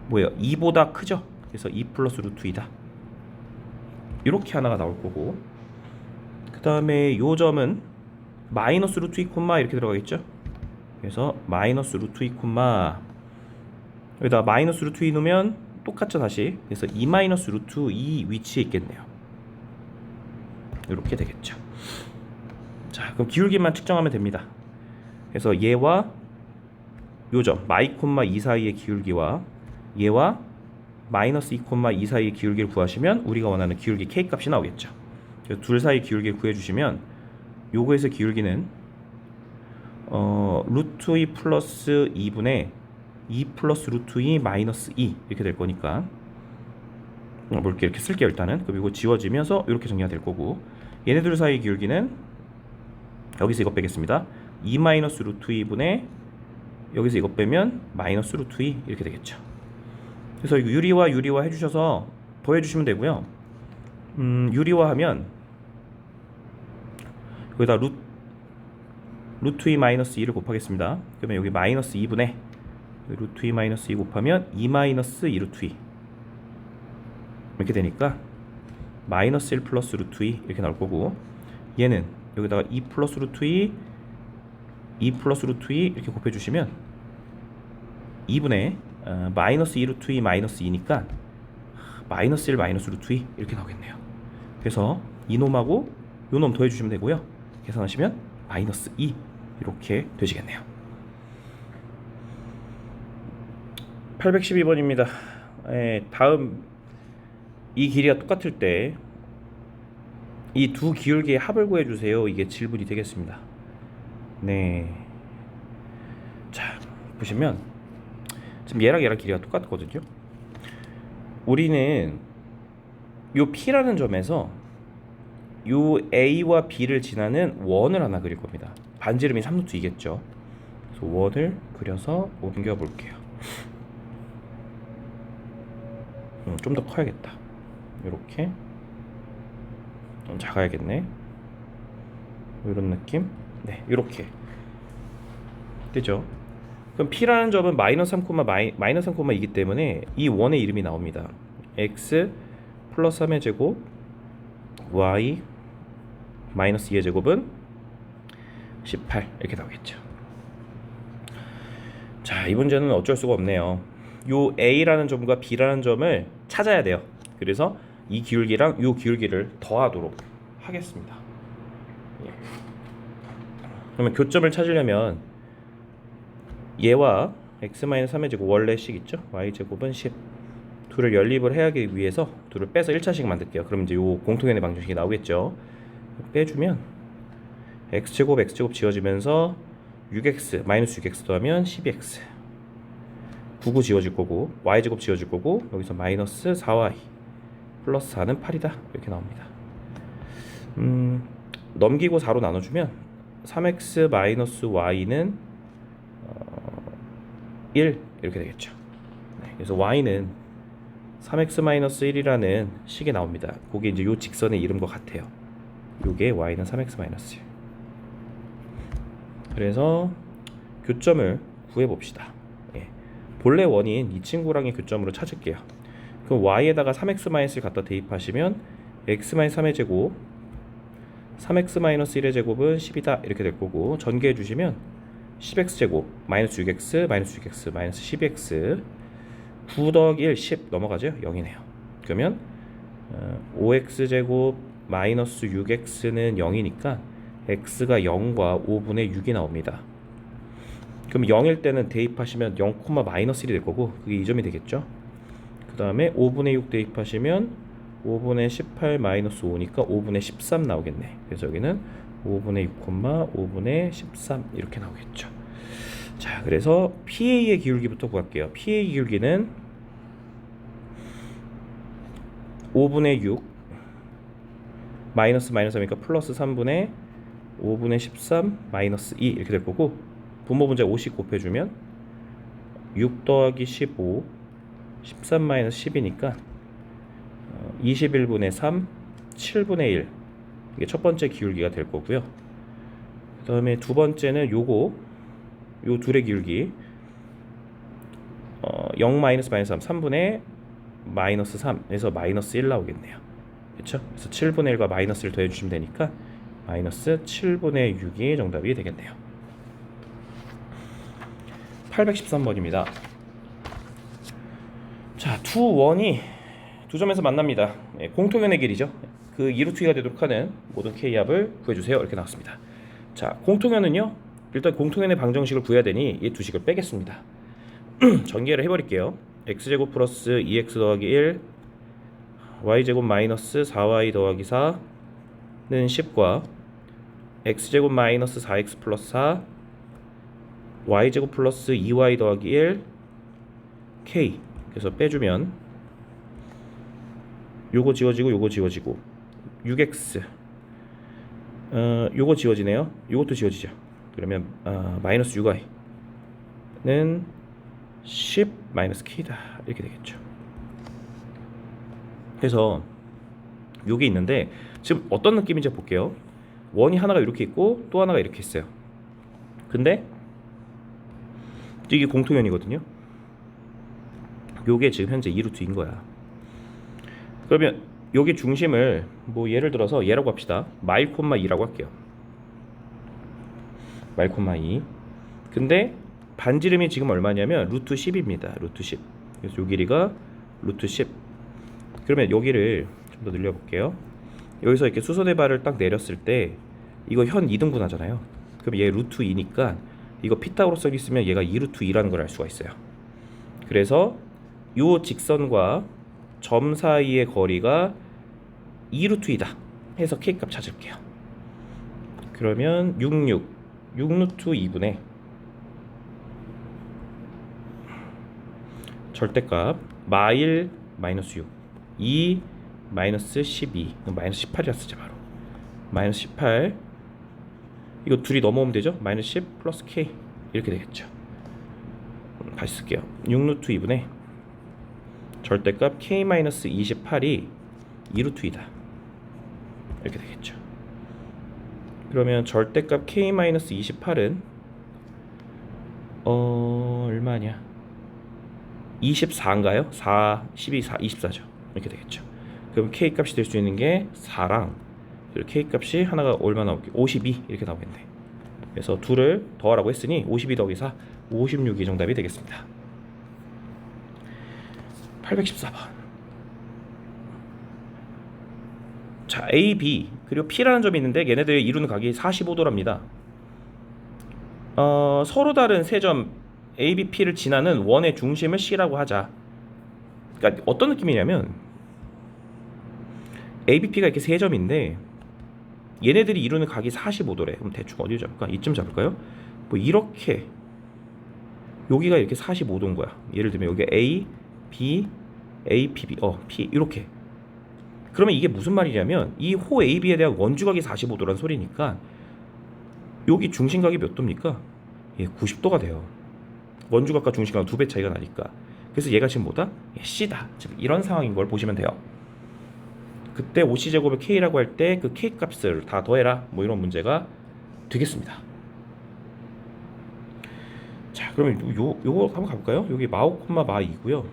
뭐예요? 2보다 크죠? 그래서 2 플러스 루트 2다. 이렇게 하나가 나올 거고, 그 다음에 요 점은 마이너스 루트 2 콤마 이렇게 들어가겠죠? 그래서 마이너스 루트 2 콤마 여기다 마이너스 루트 2 넣으면 똑같죠 다시. 그래서 2 마이너스 루트 2 위치에 있겠네요. 이렇게 되겠죠. 자, 그럼 기울기만 측정하면 됩니다. 그래서 얘와 요점 마이 콤마 2 사이의 기울기와 얘와 마이너스 2 콤마 2 사이의 기울기를 구하시면 우리가 원하는 기울기 k 값이 나오겠죠. 그래서 둘 사이 기울기를 구해주시면 요거에서 기울기는 루트 2 플러스 2분의 2 플러스 루트 2 마이너스 2 이렇게 될 거니까 뭐 이렇게 쓸게요 일단은. 그럼 이거 지워지면서 이렇게 정리가 될 거고, 얘네들 사이 기울기는 여기서 이거 빼겠습니다. 2 마이너스 루트 2분의 여기서 이거 빼면 마이너스 루트 2 이렇게 되겠죠. 그래서 이거 유리화 해주셔서 더해주시면 되고요. 유리화 하면 여기다 루트 2 마이너스 2를 곱하겠습니다. 그러면 여기 마이너스 2분의 루트 2 마이너스 2 곱하면 2 마이너스 2 루트 2 이렇게 되니까 마이너스 1 플러스 루트 2 이렇게 나올 거고, 얘는 여기다가 2 플러스 루트 2 2 플러스 루트 2 이렇게 곱해주시면 2분의 마이너스 2 루트 2 마이너스 2니까 마이너스 1 마이너스 루트 2 이렇게 나오겠네요. 그래서 이놈하고 요놈 더해주시면 되고요. 계산하시면 마이너스 2 이렇게 되시겠네요. 812번입니다. 다음 이 길이가 똑같을 때 이 두 기울기의 합을 구해주세요. 이게 질문이 되겠습니다. 네. 자, 보시면 지금 얘랑 길이가 똑같거든요. 우리는 요 P라는 점에서 요 A와 B를 지나는 원을 하나 그릴 겁니다. 반지름이 3루트 2겠죠. 그래서 원을 그려서 옮겨 볼게요. 좀 더 커야겠다. 이렇게 좀 작아야겠네. 이런 느낌. 네, 이렇게 되죠. 그럼 P라는 점은 마이너스 3,이기 때문에 이 원의 이름이 나옵니다. x 플러스 3의 제곱 y 마이너스 2의 제곱은 18 이렇게 나오겠죠. 자, 이 문제는 어쩔 수가 없네요. 요 A라는 점과 B라는 점을 찾아야 돼요. 그래서 이 기울기랑 요 기울기를 더하도록 하겠습니다. 그러면 교점을 찾으려면 얘와 x-3의 제곱 원래 식 있죠? y제곱은 10 둘을 연립을 하기 위해서 둘을 빼서 1차식 만들게요. 그럼 이제 요 공통연의 방정식이 나오겠죠. 빼주면 x제곱 지워지면서 6x 마이너스 6x 더하면 12x 9 지워질 거고 y제곱 지워질 거고 여기서 마이너스 4y 플러스 4는 8이다 이렇게 나옵니다. 넘기고 4로 나눠주면 3x-y는 1 이렇게 되겠죠. 네, 그래서 y는 3x-1이라는 식이 나옵니다. 그게 이제 요 직선의 이름과 같아요. 요게 y는 3x-1. 그래서 교점을 구해봅시다. 예. 본래 원인 이 친구랑의 교점으로 찾을게요. 그럼 y에다가 3x-을 갖다 대입하시면 x-3의 제곱 3x-1의 제곱은 10이다 이렇게 될 거고, 전개해 주시면 10x 제곱 마이너스 6x 마이너스 6x 마이너스 12x 9 더하기 1 10 넘어가죠. 0이네요. 그러면 5x 제곱 마이너스 6x는 0이니까 x가 0과 5분의 6이 나옵니다. 그럼 0일 때는 대입하시면 0, 마이너스 1이 될 거고, 그게 2점이 되겠죠. 그 다음에 5분의 6 대입하시면 5분의 18 마이너스 5니까 5분의 13 나오겠네. 그래서 여기는 5분의 6, 5분의 13 이렇게 나오겠죠. 자, 그래서 PA의 기울기부터 구할게요. PA 기울기는 5분의 6 마이너스 마이너스 하니까 플러스 3분의 5분의 13 마이너스 2 이렇게 될 거고, 분모 분자 50 곱해주면 6 더하기 15 13 마이너스 10이니까 21분의 3 7분의 1 이게 첫 번째 기울기가 될 거고요. 그 다음에 두 번째는 요 둘의 기울기 0 마이너스 3 3분의 마이너스 3에서 마이너스 1 나오겠네요. 그렇죠? 그래서 7분의 1과 마이너스 1 더해주시면 되니까 마이너스 7분의 6이 정답이 되겠네요. 813번입니다. 자, 두 원이 두 점에서 만납니다. 공통연의 길이죠. 그 2루트가 되도록 하는 모든 k합을 구해주세요. 이렇게 나왔습니다. 자, 공통연은요, 일단 공통연의 방정식을 구해야 되니 이 두 식을 빼겠습니다. 전개를 해버릴게요. x제곱 플러스 2x 더하기 1 y제곱 마이너스 4y 더하기 4는 10과 x제곱 마이너스 4x 플러스 4 y제곱 플러스 2y 더하기 1 k, 그래서 빼주면 요거 지워지고 요거 지워지고 6x 요거 지워지네요. 요것도 지워지죠. 그러면 마이너스 6y는 10 마이너스 k다 이렇게 되겠죠. 그래서 요게 있는데 지금 어떤 느낌인지 볼게요. 원이 하나가 이렇게 있고 또 하나가 이렇게 있어요. 근데 이게 공통연이거든요. 요게 지금 현재 2루트인 거야. 그러면 요게 중심을 뭐 예를 들어서 얘라고 합시다. 마일 콤마 2라고 할게요. 마일 콤마 2. 근데 반지름이 지금 얼마냐면 루트 10입니다. 루트 10. 그래서 요 길이가 루트 10. 그러면 여기를 좀 더 늘려볼게요. 여기서 이렇게 수선의 발을 딱 내렸을 때 이거 현 2등분 하잖아요. 그럼 얘 루트 2니까 이거 피타고라스가 있으면 얘가 2루트 2라는 걸 알 수가 있어요. 그래서 요 직선과 점 사이의 거리가 2루트 2다 해서 k값 찾을게요. 그러면 6루트 2분의 절대값 마일 마이너스 6 2 마이너스 12 마이너스 18이라 쓰자. 바로 마이너스 18 이거 둘이 넘어오면 되죠. 마이너스 10 플러스 k 이렇게 되겠죠. 다시 쓸게요. 6루트 2분의 절대값 k 마이너스 28이 2루트 2다 이렇게 되겠죠. 그러면 절대값 k 마이너스 28은 얼마냐? 24인가요? 4, 12, 4, 24죠. 이렇게 되겠죠. 그럼 k 값이 될 수 있는 게 4랑 그리고 k 값이 하나가 얼마 나올게? 52 이렇게 나오겠네. 그래서 둘을 더하라고 했으니 52 더하기 4, 56이 정답이 되겠습니다. 814번. 자, A, B 그리고 P라는 점이 있는데 얘네들의 이루는 각이 45도랍니다. 서로 다른 세 점 A, B, P를 지나는 원의 중심을 C라고 하자. 그러니까 어떤 느낌이냐면 A, B, P가 이렇게 세 점인데 얘네들이 이루는 각이 45도래. 그럼 대충 어디를 잡을까? 이쯤 잡을까요? 뭐 이렇게 여기가 이렇게 45도인 거야. 예를 들면 여기 A, B, A, P, B, P 이렇게. 그러면 이게 무슨 말이냐면 이 호 AB에 대한 원주각이 45도란 소리니까 여기 중심각이 몇 도입니까? 예, 90도가 돼요. 원주각과 중심각 2배 차이가 나니까. 그래서 얘가 지금 뭐다? 예, C다. 지금 이런 상황인 걸 보시면 돼요. 그때 5C제곱을 K라고 할 때 그 K 값을 다 더해라. 뭐 이런 문제가 되겠습니다. 자, 그러면 요거 한번 가볼까요? 여기 마5, 마2고요.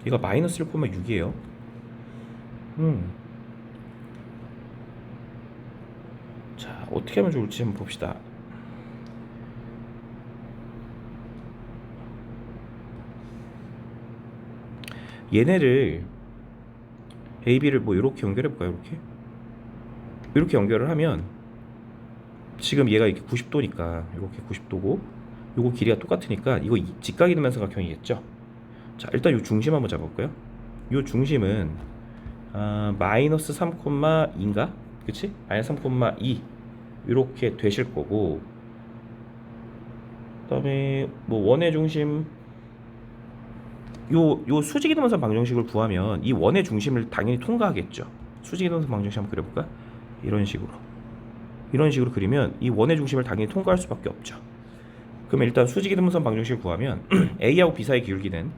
얘가 마이너스 1, 6이에요. 자, 어떻게 하면 좋을지 한번 봅시다. 얘네를 AB를 뭐 이렇게 연결해 볼까요? 이렇게 연결을 하면 지금 얘가 이렇게 90도니까 이렇게 90도고 요거 길이가 똑같으니까 이거 직각 이등변 삼각형이겠죠. 자, 일단 요 중심 한번 잡아볼까요? 요 중심은 마이너스 3,2인가? 그치? 마이너스 3,2 이렇게 되실 거고, 그 다음에 뭐 원의 중심 요 수직이동선 방정식을 구하면 이 원의 중심을 당연히 통과하겠죠. 수직이동선 방정식 한번 그려볼까? 이런 식으로 그리면 이 원의 중심을 당연히 통과할 수밖에 없죠. 그러면 일단 수직이동선 방정식을 구하면 A하고 B 사이 기울기는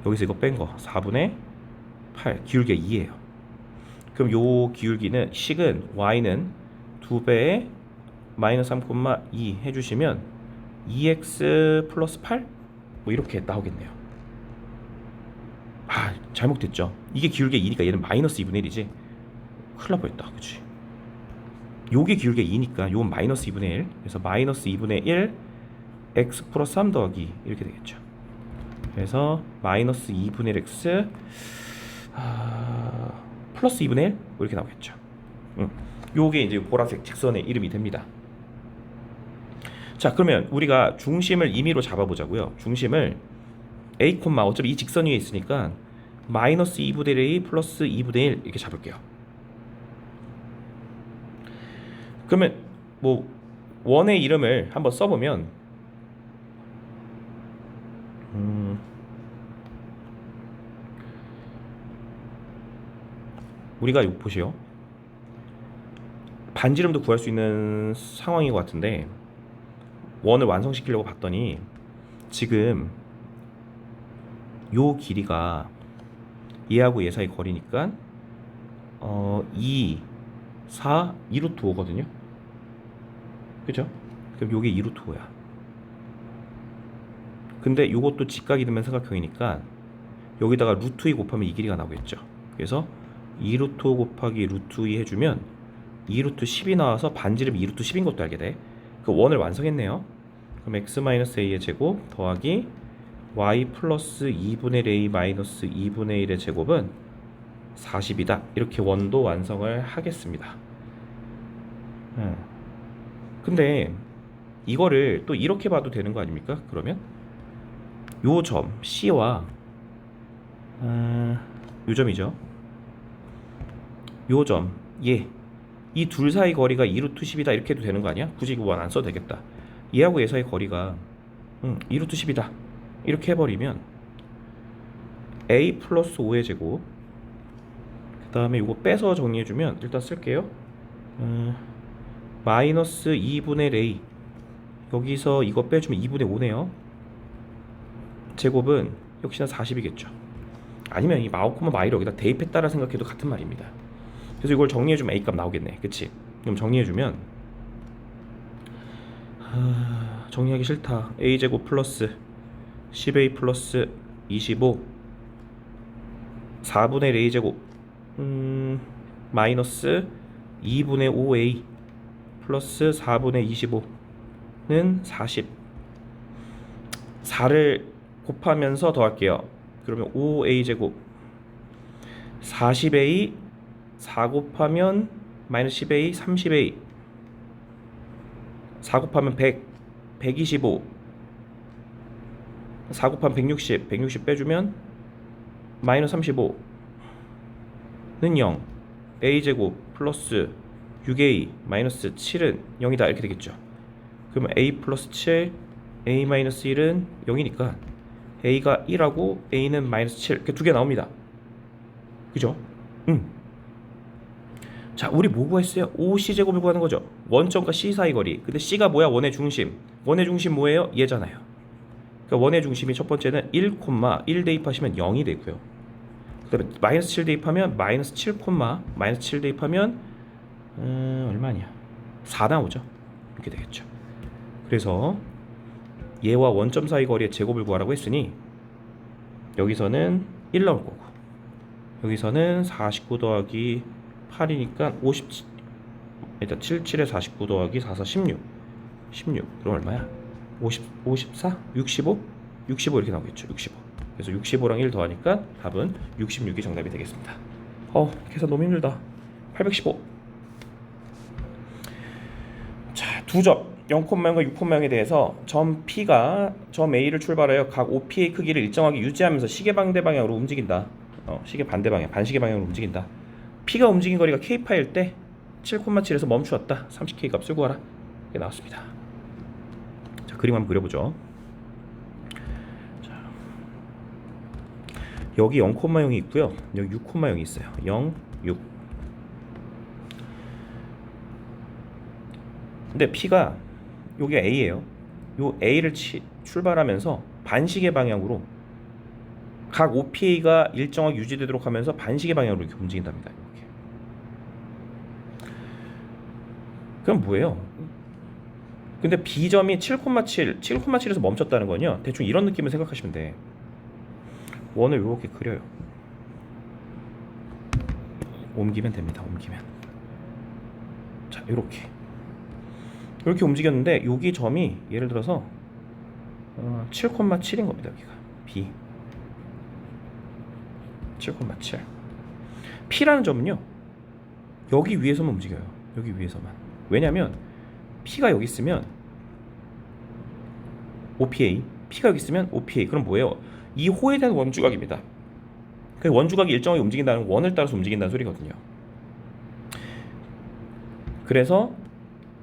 여기서 이거 뺀 거 4분의 8 기울기가 2예요. 그럼 요 기울기는 식은 y는 2배의 마이너스 3,2 해주시면 2x 플러스 8? 뭐 이렇게 나오겠네요. 아, 잘못됐죠. 이게 기울기가 2니까 얘는 마이너스 2분의 1이지. 큰일 날 뻔했다. 그치? 요게 기울기가 2니까 요건 마이너스 2분의 1. 그래서 마이너스 2분의 1 x 플러스 3 더하기 이렇게 되겠죠. 그래서 마이너스 2분의 1 x 플러스 2분의 1 이렇게 나오겠죠. 요게 이제 보라색 직선의 이름이 됩니다. 자, 그러면 우리가 중심을 임의로 잡아보자고요. 중심을 A, 어차피 이 직선 위에 있으니까 마이너스 2분의 1 플러스 2분의 1 이렇게 잡을게요. 그러면 뭐 원의 이름을 한번 써보면 우리가 이거 보시오. 반지름도 구할 수 있는 상황인 것 같은데 원을 완성시키려고 봤더니 지금 요 길이가 얘하고 얘 사이 거리니까 2, 4, 2루트 5거든요. 그죠? 그럼 요게 2루트 5야. 근데 요것도 직각 이등변 삼각형이니까 여기다가 루트 2 곱하면 이 길이가 나오겠죠. 그래서 2루트 5 곱하기 루트 2 해주면 2루트 10이 나와서 반지름 2루트 10인 것도 알게 돼. 그 원을 완성했네요. 그럼 x-a의 제곱 더하기 y 플러스 2분의 a 마이너스 2분의 1의 제곱은 40이다. 이렇게 원도 완성을 하겠습니다. 근데 이거를 또 이렇게 봐도 되는 거 아닙니까? 그러면 요 점 C와 요 점이죠. 요 점 이 둘 사이 거리가 2루트 10이다 이렇게 해도 되는 거 아니야? 굳이 이거 원 안 써도 되겠다. 얘하고 얘 사이 거리가 2루트 10이다 이렇게 해버리면 a 플러스 5의 제곱 그 다음에 이거 빼서 정리해주면 일단 쓸게요. 마이너스 2분의 a 여기서 이거 빼주면 2분의 5네요. 제곱은 역시나 40이겠죠. 아니면 이 마오코마 마이를 여기다 대입했다라 생각해도 같은 말입니다. 그래서 이걸 정리해주면 a 값 나오겠네. 그치? 그럼 정리해주면 정리하기 싫다. a제곱 플러스 10a 플러스 25 4분의 1 a제곱 마이너스 2분의 5a 플러스 4분의 25는 40 4를 곱하면서 더할게요. 그러면 5a제곱 40a 4 곱하면 마이너스 10a 30a 4 곱하면 100 125 4 곱하면 160 빼주면 마이너스 35는 0 a제곱 플러스 6a 마이너스 7은 0이다 이렇게 되겠죠. 그러면 a 플러스 7 a 마이너스 1은 0이니까 a가 1하고 a는 마이너스 7 이렇게 두 개 나옵니다. 그죠? 자, 우리 뭐 구했어요? OC 제곱을 구하는 거죠. 원점과 C 사이 거리. 근데 C가 뭐야? 원의 중심. 원의 중심 뭐예요? 얘잖아요. 그러니까 원의 중심이 첫 번째는 1, 대입하시면 0이 되고요. 그다음에 마이너스 7 대입하면 마이너스 7, 마이너스 7 대입하면 얼마냐? 4 나오죠. 이렇게 되겠죠. 그래서 얘와 원점 사이 거리의 제곱을 구하라고 했으니 여기서는 1 나올 거고 여기서는 49 더하기 8이니까 57. 일단 77에 49 더하기 4, 4, 16. 그럼 얼마야? 54? 65? 65 이렇게 나오겠죠. 65. 그래서 65랑 1 더하니까 답은 66이 정답이 되겠습니다. 계산 너무 힘들다. 815. 자, 두 점 0,0과 6,0에 대해서 점 P가 점 A를 출발하여 각 OP의 크기를 일정하게 유지하면서 시계 반대 방향으로 움직인다. 시계 반대 방향, 반시계 방향으로 움직인다. P가 움직인 거리가 K파일 때 7,7에서 멈추었다. 30K 값을 구하라. 이게 나왔습니다. 자, 그림 한번 그려보죠. 자, 여기 0,0이 있고요. 여기 6,0이 있어요. 0, 6. 근데 P가 여기가 A예요. 요 A를 출발하면서 반시계 방향으로 각 OPA가 일정하게 유지되도록 하면서 반시계 방향으로 이렇게 움직인답니다. 이렇게. 그럼 뭐예요? 근데 B점이 7,7에서 멈췄다는 건요. 대충 이런 느낌을 생각하시면 돼. 원을 이렇게 그려요. 옮기면 됩니다. 옮기면. 자, 이렇게 움직였는데 여기 점이 예를 들어서 7,7인 겁니다. 여기가 B 7,7. P라는 점은요 여기 위에서만 움직여요. 여기 위에서만. 왜냐면 P가 여기 있으면 OPA, P가 여기 있으면 OPA. 그럼 뭐예요? 이 호에 대한 원주각입니다. 그 원주각이 일정하게 움직인다는 원을 따라서 움직인다는 소리거든요. 그래서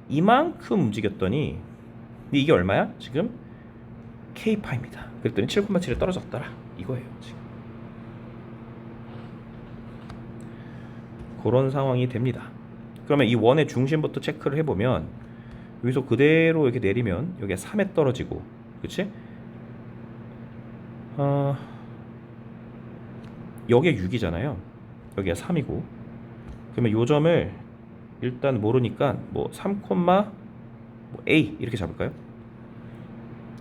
이만큼 움직였더니 이게 얼마야? 지금 K파입니다. 그랬더니 7,7에 떨어졌더라. 이거예요. 지금 그런 상황이 됩니다. 그러면 이 원의 중심부터 체크를 해보면 여기서 그대로 이렇게 내리면 여기가 3에 떨어지고, 그치? 여기가 6이잖아요. 여기가 3이고. 그러면 요 점을 일단 모르니까 뭐 3, A 이렇게 잡을까요?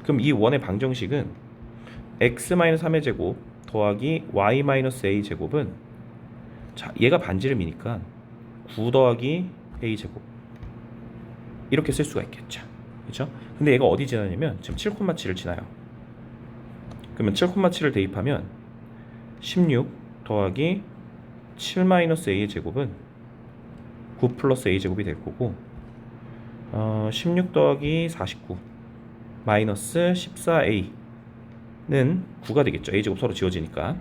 그럼 이 원의 방정식은 x-3의 제곱 더하기 y-a 제곱은, 자, 얘가 반지름이니까 9 더하기 a 제곱 이렇게 쓸 수가 있겠죠. 그렇죠? 근데 얘가 어디 지나냐면 지금 7,7을 지나요. 그러면 7,7을 대입하면 16 더하기 7-a의 제곱은 9 플러스 a 제곱이 될 거고, 16 더하기 49 마이너스 14a는 9가 되겠죠. a 제곱 서로 지워지니까.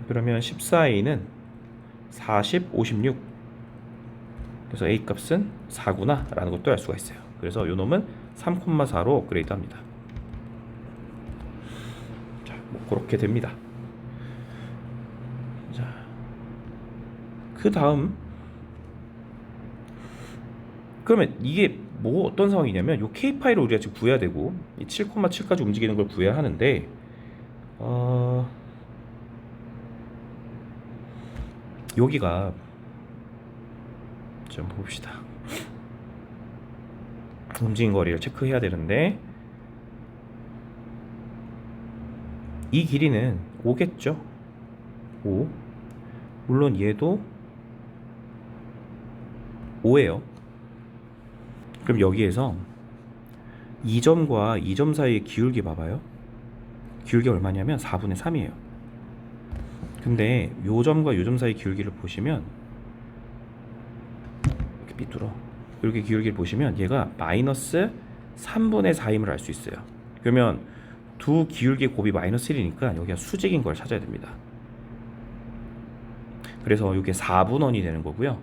그러면 14a는 40, 56. 그래서 a 값은 4구나 라는 것도 알 수가 있어요. 그래서 요 놈은 3,4로 업그레이드 합니다. 자, 뭐 그렇게 됩니다. 자, 그 다음, 그러면 이게 뭐 어떤 상황이냐면 요 K파이를 우리가 지금 구해야 되고 이 7,7까지 움직이는 걸 구해야 하는데, 여기가 좀 봅시다. 움직인 거리를 체크해야 되는데 이 길이는 5겠죠. 5. 물론 얘도 5예요. 그럼 여기에서 2점과 2점 사이의 기울기 봐봐요. 기울기 얼마냐면 4분의 3이에요. 근데 요 점과 요 점 사이 기울기를 보시면 이렇게 삐뚤어. 이렇게 기울기를 보시면 얘가 마이너스 3분의 4임을 알 수 있어요. 그러면 두 기울기 곱이 마이너스 1이니까 여기가 수직인 걸 찾아야 됩니다. 그래서 이게 4분원이 되는 거고요.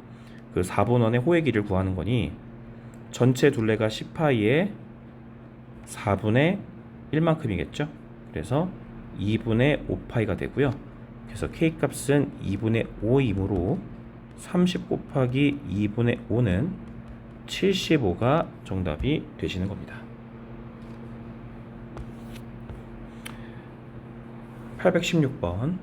그 4분원의 호의 길이를 구하는 거니 전체 둘레가 10파이의 4분의 1만큼이겠죠. 그래서 2분의 5파이가 되고요. 그래서 k 값은 2분의 5이므로 30 곱하기 2분의 5는 75가 정답이 되시는 겁니다. 816번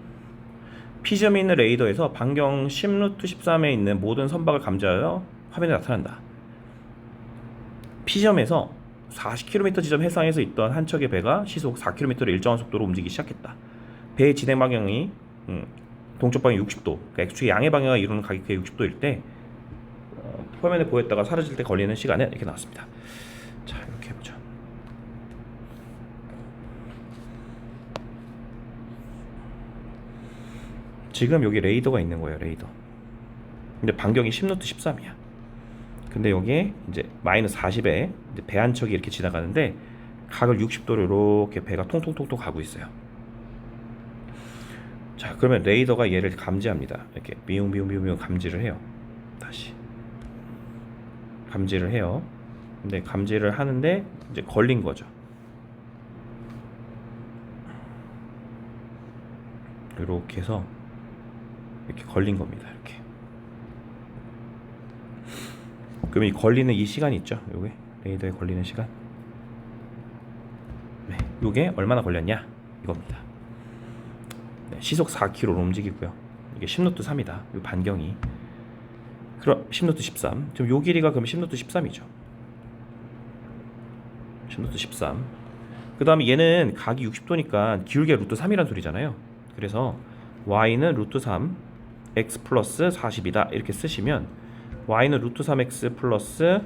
P점에 있는 레이더에서 반경 10루트 13에 있는 모든 선박을 감지하여 화면에 나타난다. P점에서 40km 지점 해상에서 있던 한 척의 배가 시속 4km를 일정한 속도로 움직이기 시작했다. 배의 진행 방향이 동쪽 방향 60도, 그러니까 X축의 양의 방향을 이루는 가격의 60도일 때 화면에 보였다가 사라질 때 걸리는 시간은 이렇게 나왔습니다. 자, 이렇게 해보죠. 지금 여기 레이더가 있는 거예요, 레이더. 근데 반경이 10루트 13이야. 근데 여기에 이제 마이너스 40에 배 한 척이 이렇게 지나가는데 각을 60도로 이렇게 배가 통통통통 가고 있어요. 자, 그러면 레이더가 얘를 감지합니다. 이렇게 미웅 감지를 해요. 다시 감지를 해요. 근데 감지를 하는데 이제 걸린 거죠. 이렇게 해서 이렇게 걸린 겁니다. 이렇게. 그럼 이 걸리는 이 시간이 있죠. 요게 레이더에 걸리는 시간. 네, 요게 얼마나 걸렸냐 이겁니다. 네, 시속 4km로 움직이고요. 이게 10루트 3이다. 요 반경이. 그럼 10루트 13. 지금 요 길이가 그럼 10루트 13이죠. 10루트 13. 그 다음에 얘는 각이 60도니까 기울기가 루트 3이란 소리잖아요. 그래서 y는 루트 3 x 플러스 40이다 이렇게 쓰시면 y는 루트 3x 플러스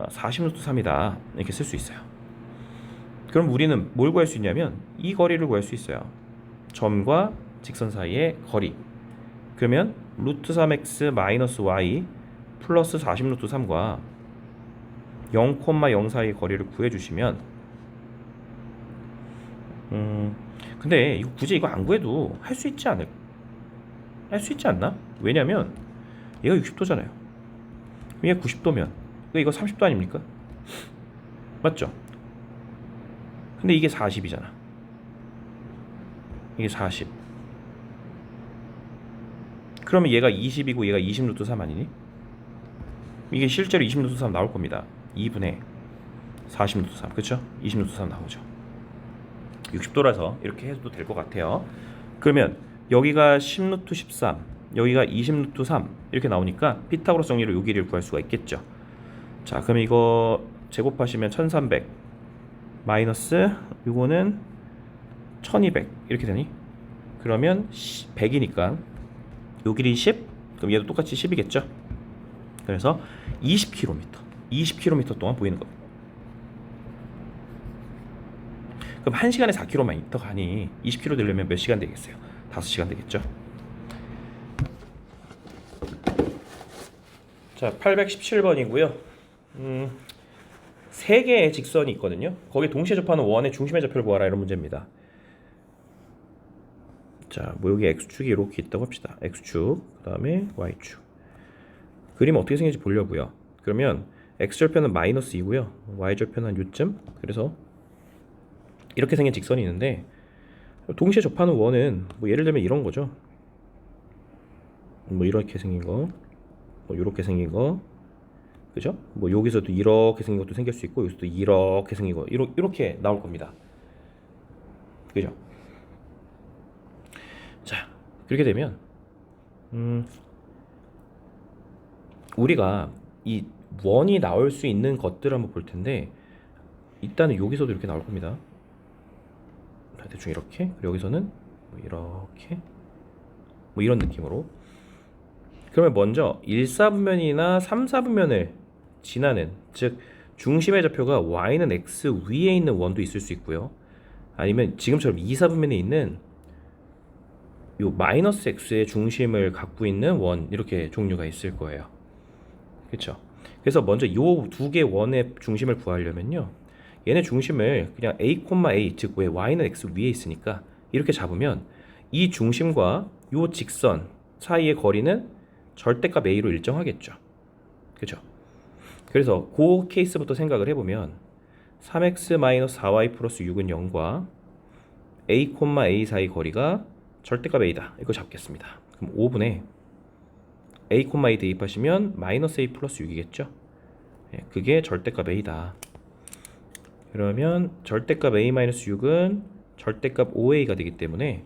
40 루트 3이다 이렇게 쓸 수 있어요. 그럼 우리는 뭘 구할 수 있냐면 이 거리를 구할 수 있어요. 점과 직선 사이의 거리. 그러면 루트 3x 마이너스 y 플러스 40 루트 3과 0,0 사이의 거리를 구해주시면 근데 이거 굳이 이거 안 구해도 할 수 있지 않나? 왜냐면 얘가 60도잖아요. 얘가 90도면 이거 30도 아닙니까? 맞죠? 근데 이게 40이잖아. 이게 40. 그러면 얘가 20이고 얘가 20루트 3 아니니? 이게 실제로 20루트 3 나올 겁니다. 2분의 40루트 3. 그쵸? 20루트 3 나오죠. 60도라서 이렇게 해도 될 것 같아요. 그러면 여기가 10루트 13, 여기가 20루트 3 이렇게 나오니까 피타고라스 정리로 요 길이를 구할 수가 있겠죠. 자, 그럼 이거 제곱하시면 1300 마이너스 요거는 1200 이렇게 되니? 그러면 100이니까 요 길이 10, 그럼 얘도 똑같이 10이겠죠. 그래서 20km 동안 보이는 겁니다. 그럼 1시간에 4km 가니 20km 되려면 몇 시간 되겠어요? 5시간 되겠죠. 자, 817번이고요. 3개의 직선이 있거든요. 거기에 동시에 접하는 원의 중심의 좌표를 구하라 이런 문제입니다. 자, 뭐 여기 x축이 이렇게 있다고 합시다. x축, 그 다음에 y축. 그림 어떻게 생길지 보려고요. 그러면 x절편은 마이너스 2고요. y절편은 한 요쯤. 그래서 이렇게 생긴 직선이 있는데 동시에 접하는 원은 뭐 예를 들면 이런 거죠. 뭐 이렇게 생긴 거, 뭐 이렇게 생긴 거, 그죠? 뭐 여기서도 이렇게 생긴 것도 생길 수 있고 여기서도 이렇게 생긴 거, 이렇게 나올 겁니다. 그죠? 자, 그렇게 되면 우리가 이 원이 나올 수 있는 것들을 한번 볼 텐데 일단은 여기서도 이렇게 나올 겁니다. 대충 이렇게, 그리고 여기서는 뭐 이렇게, 뭐 이런 느낌으로. 그러면 먼저 1사분면이나 3사분면을 지나는, 즉 중심의 좌표가 y는 x 위에 있는 원도 있을 수 있고요. 아니면 지금처럼 2사분면에 있는 요 마이너스 x의 중심을 갖고 있는 원, 이렇게 종류가 있을 거예요. 그렇죠? 그래서 먼저 요 두 개 원의 중심을 구하려면요, 얘네 중심을 그냥 a, 즉 왜 y는 x 위에 있으니까 이렇게 잡으면 이 중심과 요 직선 사이의 거리는 절대값 a로 일정하겠죠. 그죠? 그래서 그 케이스부터 생각을 해보면 3x-4y 플러스 6은 0과 a, a 사이 거리가 절대값 a다. 이거 잡겠습니다. 그럼 5분의 a, a 대입하시면 마이너스 a 플러스 6이겠죠. 그게 절대값 a다. 그러면 절대값 a 마이너스 6은 절대값 5a가 되기 때문에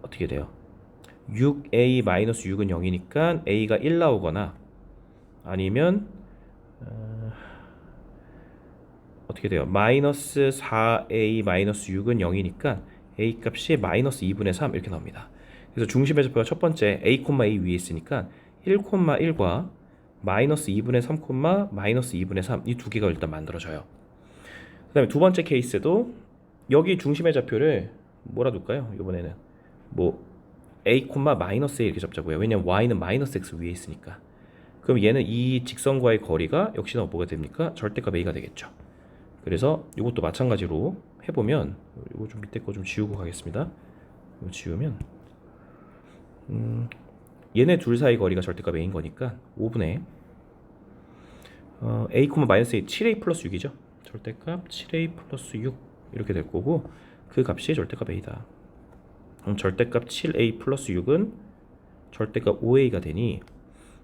어떻게 돼요? 6a 마이너스 6은 0이니까 a가 1 나오거나 아니면 어떻게 돼요? 마이너스 4a 마이너스 6은 0이니까 a 값이 마이너스 2분의 3 이렇게 나옵니다. 그래서 중심의 좌표가 첫 번째 a, a 위에 있으니까 1,1과 마이너스 2분의 3, 마이너스 2분의 3 이 두 개가 일단 만들어져요. 그 다음에 두 번째 케이스도 여기 중심의 좌표를 뭐라 둘까요? 이번에는 뭐 a, 마이너스 a 이렇게 잡자고요. 왜냐면 y는 마이너스 x 위에 있으니까. 그럼 얘는 이 직선과의 거리가 역시나 뭐가 됩니까? 절대값 a가 되겠죠. 그래서 이것도 마찬가지로 해보면 이거 좀 밑에 거 좀 지우고 가겠습니다. 이거 지우면 얘네 둘 사이 거리가 절대값 a인 거니까 5분의 a, 마이너스 a 7a 플러스 6이죠. 절대값 7a 플러스 6 이렇게 될 거고 그 값이 절대값 a다. 그럼 절대값 7a 플러스 6은 절대값 5a가 되니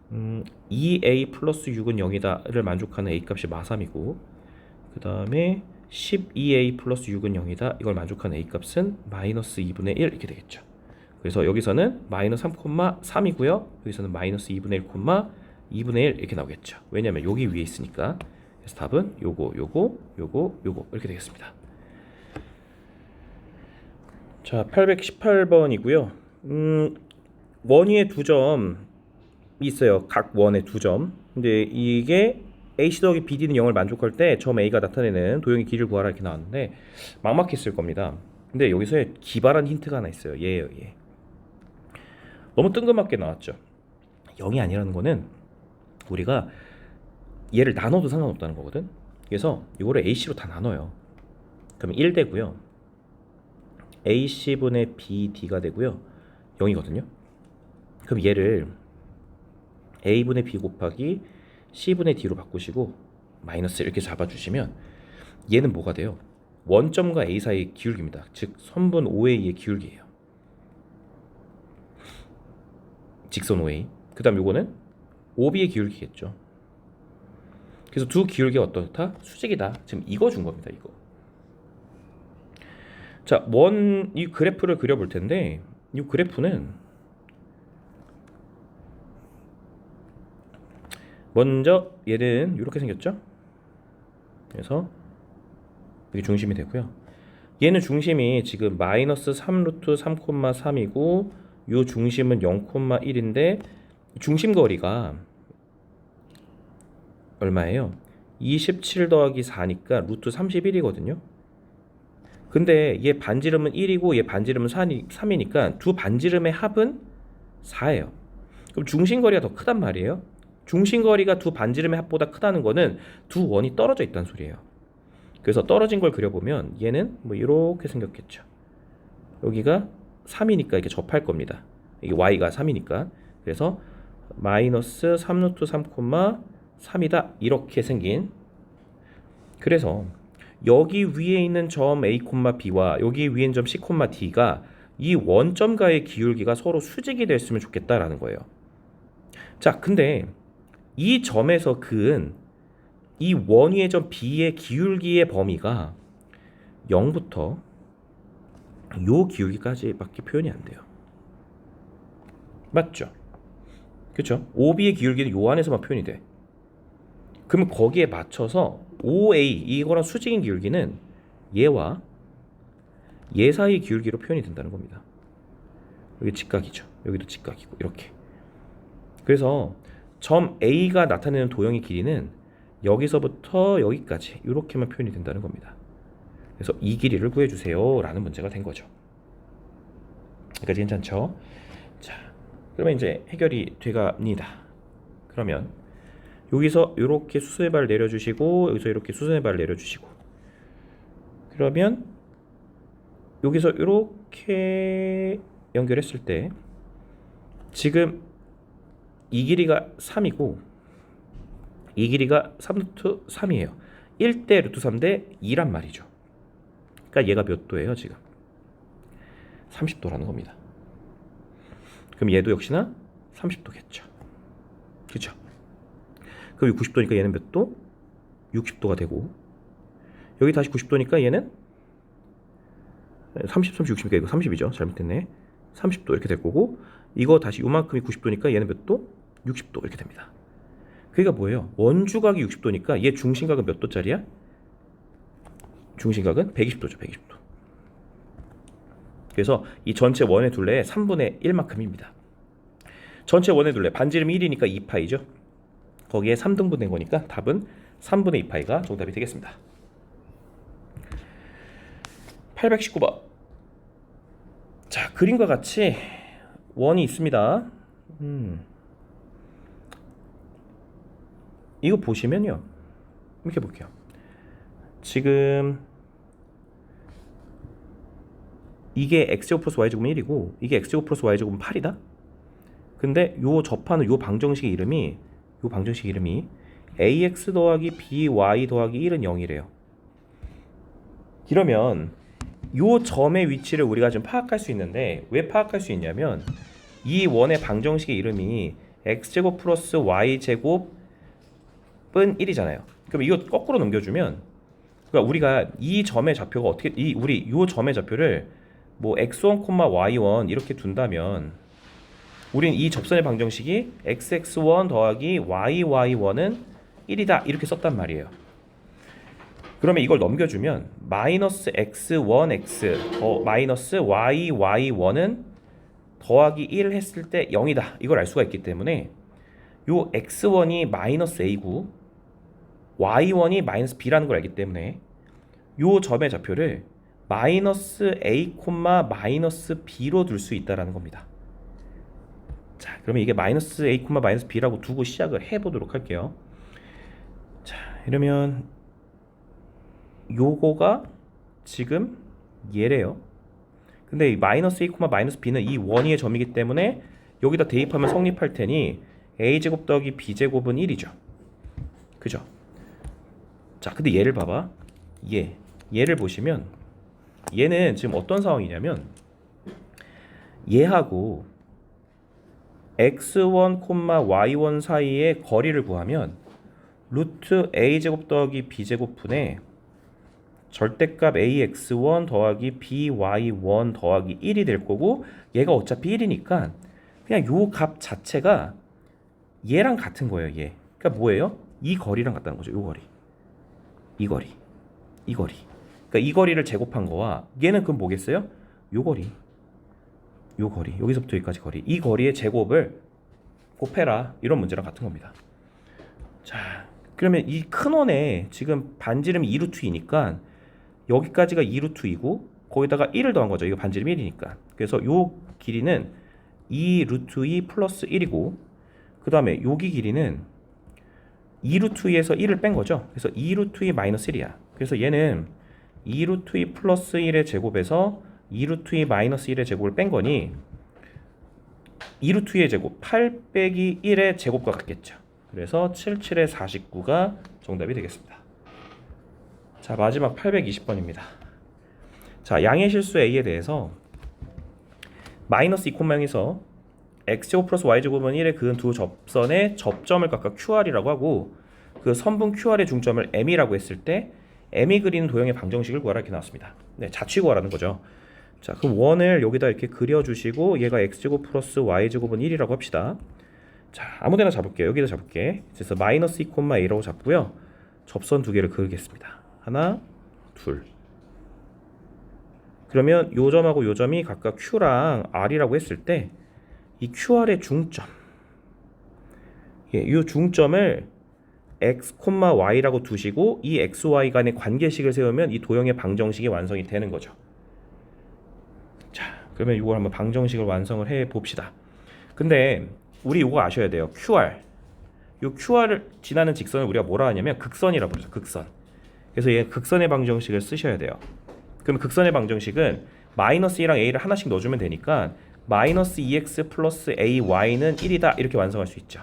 2a 플러스 6은 0이다를 만족하는 a 값이 마3이고 그 다음에 12a 플러스 6은 0이다 이걸 만족하는 a 값은 마이너스 2분의 1 이렇게 되겠죠. 그래서 여기서는 마이너스 3,3이고요 여기서는 마이너스 2분의 1, 2분의 1 이렇게 나오겠죠. 왜냐면 여기 위에 있으니까. 그래서 답은 요거 이렇게 되겠습니다. 자, 818번이고요. 원위에 2점 있어요. 각 원에 2점. 근데 이게 AC 더하기 BD는 0을 만족할 때 점 A가 나타내는 도형의 길이를 구하라 이렇게 나왔는데 막막했을 겁니다. 근데 여기서 기발한 힌트가 하나 있어요. 얘예요, 얘. 너무 뜬금없게 나왔죠. 0이 아니라는 거는 우리가 얘를 나눠도 상관없다는 거거든. 그래서 이거를 AC로 다 나눠요. 그럼 1 되고요. AC분의 BD가 되고요. 0이거든요. 그럼 얘를 A분의 B 곱하기 C분의 D로 바꾸시고 마이너스 이렇게 잡아주시면 얘는 뭐가 돼요? 원점과 A 사이의 기울기입니다. 즉 선분 OA의 기울기예요. 직선 OA. 그 다음 요거는 OB의 기울기겠죠. 그래서 두 기울기가 어떻다? 수직이다. 지금 이거 준 겁니다. 이거. 자, 이 그래프를 그려볼 텐데 이 그래프는 먼저 얘는 이렇게 생겼죠. 그래서 이게 중심이 되고요. 얘는 중심이 지금 마이너스 3 루트 3,3이고 요 중심은 0,1인데 중심 거리가 얼마예요? 27 더하기 4니까 루트 31이거든요. 근데 얘 반지름은 1이고 얘 반지름은 3이니까 두 반지름의 합은 4예요. 그럼 중심거리가 더 크단 말이에요. 중심거리가 두 반지름의 합보다 크다는 거는 두 원이 떨어져 있다는 소리예요. 그래서 떨어진 걸 그려보면 얘는 뭐 이렇게 생겼겠죠. 여기가 3이니까 이게 접할 겁니다. 이게 y가 3이니까. 그래서 마이너스 3 루트 3,3이다 이렇게 생긴. 그래서 여기 위에 있는 점 A, B와 여기 위에 있는 점 C, D가 이 원점과의 기울기가 서로 수직이 됐으면 좋겠다라는 거예요. 자, 근데 이 점에서 그은 이 원위의 점 B의 기울기의 범위가 0부터 요 기울기까지밖에 표현이 안 돼요. 맞죠? 그렇죠? OB의 기울기는 요 안에서만 표현이 돼. 그럼 거기에 맞춰서 OA 이거랑 수직인 기울기는 얘와 얘 사이의 기울기로 표현이 된다는 겁니다. 여기 직각이죠. 여기도 직각이고 이렇게. 그래서 점 A가 나타내는 도형의 길이는 여기서부터 여기까지 이렇게만 표현이 된다는 겁니다. 그래서 이 길이를 구해주세요 라는 문제가 된 거죠. 여기까지 괜찮죠? 자, 그러면 이제 해결이 돼갑니다. 그러면 여기서 이렇게 수선의 발을 내려주시고 여기서 이렇게 수선의 발을 내려주시고 그러면 여기서 이렇게 연결했을 때 지금 이 길이가 3이고 이 길이가 3루트 3이에요. 1대 루트 3대 2란 말이죠. 그러니까 얘가 몇 도예요 지금? 30도라는 겁니다. 그럼 얘도 역시나 30도겠죠. 그렇죠? 그럼 90도니까 얘는 몇 도? 60도가 되고, 여기 다시 90도니까 얘는 30, 60이니까 이거 30이죠. 잘못됐네. 30도 이렇게 될 거고, 이거 다시 요만큼이 90도니까 얘는 몇 도? 60도 이렇게 됩니다. 그러니까 뭐예요? 원주각이 60도니까 얘 중심각은 몇 도짜리야? 중심각은 120도죠. 120도. 그래서 이 전체 원의 둘레의 3분의 1만큼입니다. 전체 원의 둘레 반지름이 1이니까 2파이죠. 거기에 3등분 된 거니까 답은 3분의 2파이가 정답이 되겠습니다. 819번. 자, 그림과 같이 원이 있습니다. 이거 보시면요, 이렇게 볼게요. 지금 이게 x제곱 플러스 y제곱은 1이고 이게 x제곱 플러스 y제곱은 8이다. 근데 요 접하는 요 방정식의 이름이 ax 더하기 by 더하기 1은 0이래요. 이러면 요 점의 위치를 우리가 좀 파악할 수 있는데, 왜 파악할 수 있냐면 이 원의 방정식의 이름이 x제곱 플러스 y제곱은 1이잖아요. 그럼 이거 거꾸로 넘겨주면, 그러니까 우리가 이 점의 좌표가 어떻게, 우리 요 점의 좌표를 뭐 x1, y1 이렇게 둔다면 우린 이 접선의 방정식이 xx1 더하기 yy1은 1이다 이렇게 썼단 말이에요. 그러면 이걸 넘겨주면 마이너스 x1x 마이너스 yy1은 더하기 1 했을 때 0이다 이걸 알 수가 있기 때문에 요 x1이 마이너스 a고 y1이 마이너스 b라는 걸 알기 때문에 요 점의 좌표를 마이너스 a, 마이너스 b로 둘 수 있다라는 겁니다. 자, 그러면 이게 마이너스 a, 마이너스 b라고 두고 시작을 해보도록 할게요. 자, 이러면 요거가 지금 얘래요. 근데 이 마이너스 a, 마이너스 b는 이 원위의 점이기 때문에 여기다 대입하면 성립할 테니 a제곱 더하기 b제곱은 1이죠. 그죠? 자, 근데 얘를 봐봐. 얘를 보시면 얘는 지금 어떤 상황이냐면 얘하고 x1, y1 사이의 거리를 구하면 루트 a제곱 더하기 b제곱분의 절대값 ax1 더하기 by1 더하기 1이 될 거고, 얘가 어차피 1이니까 그냥 요 값 자체가 얘랑 같은 거예요. 얘. 그러니까 뭐예요? 이 거리랑 같다는 거죠. 요 거리. 이 거리. 그러니까 이 거리를 제곱한 거와 얘는 그럼 뭐겠어요? 요 거리. 여기서부터 여기까지 거리. 이 거리의 제곱을 곱해라. 이런 문제랑 같은 겁니다. 자, 그러면 이 큰 원에 지금 반지름이 2루트이니까 여기까지가 2루트이고 거기다가 1을 더한 거죠. 이거 반지름 1이니까. 그래서 요 길이는 2루트2 플러스 1이고, 그 다음에 여기 길이는 2루트2에서 1을 뺀 거죠. 그래서 2루트2 마이너스 1이야. 그래서 얘는 2루트2 플러스 1의 제곱에서 2루트2 마이너스 1의 제곱을 뺀 거니 2루트2의 제곱 8 빼기 1의 제곱과 같겠죠. 그래서 77의 49가 정답이 되겠습니다. 자, 마지막 820번입니다. 자, 양의 실수 a에 대해서 마이너스 2,0에서 x제곱 플러스 y제곱은 1에 그은 두 접선의 접점을 각각 qr이라고 하고, 그 선분 qr의 중점을 m이라고 했을 때 m이 그리는 도형의 방정식을 구하라 이렇게 나왔습니다. 네, 자취 구하라는 거죠. 자, 그럼 원을 여기다 이렇게 그려주시고 얘가 x제곱 플러스 y제곱은 1이라고 합시다. 자, 아무데나 잡을게요. 여기다 잡을게. 그래서 마이너스 2,a라고 잡고요. 접선 두 개를 그리겠습니다. 하나, 둘. 그러면 요 점하고 요 점이 각각 q랑 r이라고 했을 때 이 qr의 중점, 이 중점을 x, y라고 두시고 이 x, y 간의 관계식을 세우면 이 도형의 방정식이 완성이 되는 거죠. 자, 그러면 이걸 한번 방정식을 완성을 해 봅시다. 근데 우리 이거 아셔야 돼요. QR. 이 QR을 지나는 직선을 우리가 뭐라 하냐면 극선이라고 부르죠. 극선. 그래서 얘 극선의 방정식을 쓰셔야 돼요. 그럼 극선의 방정식은 마이너스 2랑 a를 하나씩 넣어주면 되니까 마이너스 2x 플러스 ay는 1이다 이렇게 완성할 수 있죠.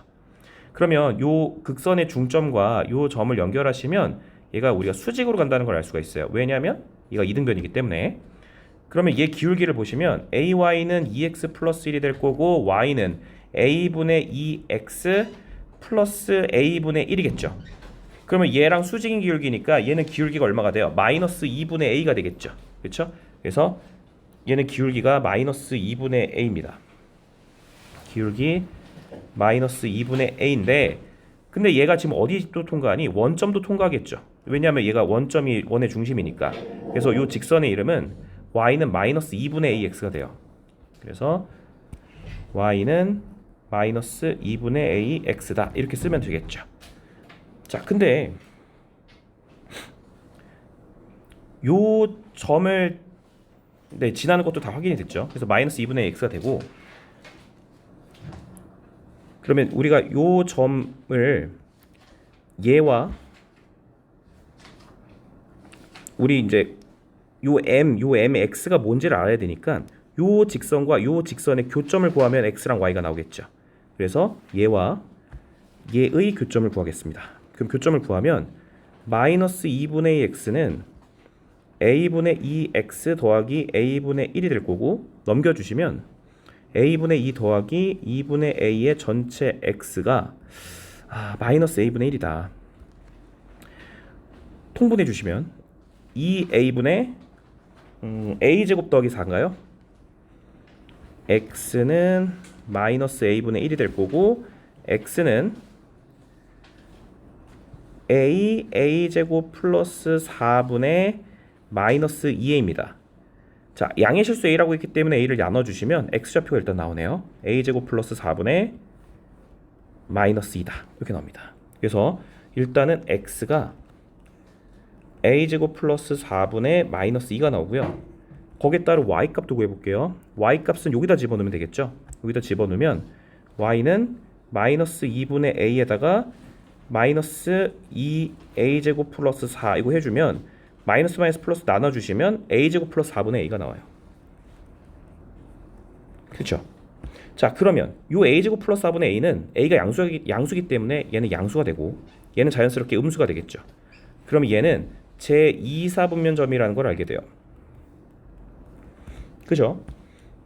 그러면 요 극선의 중점과 요 점을 연결하시면 얘가 우리가 수직으로 간다는 걸 알 수가 있어요. 왜냐하면 얘가 이등변이기 때문에. 그러면 얘 기울기를 보시면 ay는 2x 플러스 1이 될 거고 y는 a분의 2x 플러스 a분의 1이겠죠. 그러면 얘랑 수직인 기울기니까 얘는 기울기가 얼마가 돼요? 마이너스 2분의 a가 되겠죠. 그렇죠? 그래서 얘는 기울기가 마이너스 2분의 a입니다. 기울기 마이너스 2분의 a인데 근데 얘가 지금 어디도 통과하니? 원점도 통과하겠죠. 왜냐하면 얘가 원점이 원의 중심이니까. 그래서 이 직선의 이름은 y는 마이너스 2분의 ax가 돼요. 그래서 y는 마이너스 2분의 ax다 이렇게 쓰면 되겠죠. 자, 근데 요 점을 지나는 것도 다 확인이 됐죠. 그래서 마이너스 2분의 x가 되고 그러면 우리가 요 점을 얘와 우리 이제 요 mx가 뭔지를 알아야 되니까 요 직선과 요 직선의 교점을 구하면 x랑 y가 나오겠죠. 그래서 얘와 얘의 교점을 구하겠습니다. 그럼 교점을 구하면 마이너스 2분의 x는 a분의 2x 더하기 a분의 1이 될 거고 넘겨주시면 a분의 2 더하기 2분의 a의 전체 x가 마이너스 a분의 1이다. 통분해 주시면 2a분의 a제곱 더하기 4인가요? x는 마이너스 a분의 1이 될 거고 x는 a제곱 플러스 4분의 마이너스 2a입니다. 자, 양의 실수 a라고 했기 때문에 a를 나눠주시면 x좌표가 일단 나오네요. a제곱 플러스 4분의 마이너스 2다 이렇게 나옵니다. 그래서 일단은 x가 a제곱 플러스 4분의 마이너스 2가 나오고요. 거기에 따른 y값도 구해볼게요. y값은 여기다 집어넣으면 되겠죠. 여기다 집어넣으면 y는 마이너스 2분의 a에다가 마이너스 2a제곱 플러스 4 이거 해주면 마이너스 마이너스 플러스 나눠주시면 a제곱 플러스 4분의 a가 나와요. 그렇죠? 자, 그러면 이 a제곱 플러스 4분의 a는 a가 양수기 때문에 얘는 양수가 되고 얘는 자연스럽게 음수가 되겠죠. 그러면 얘는 제2사분면점이라는 걸 알게 돼요. 그죠?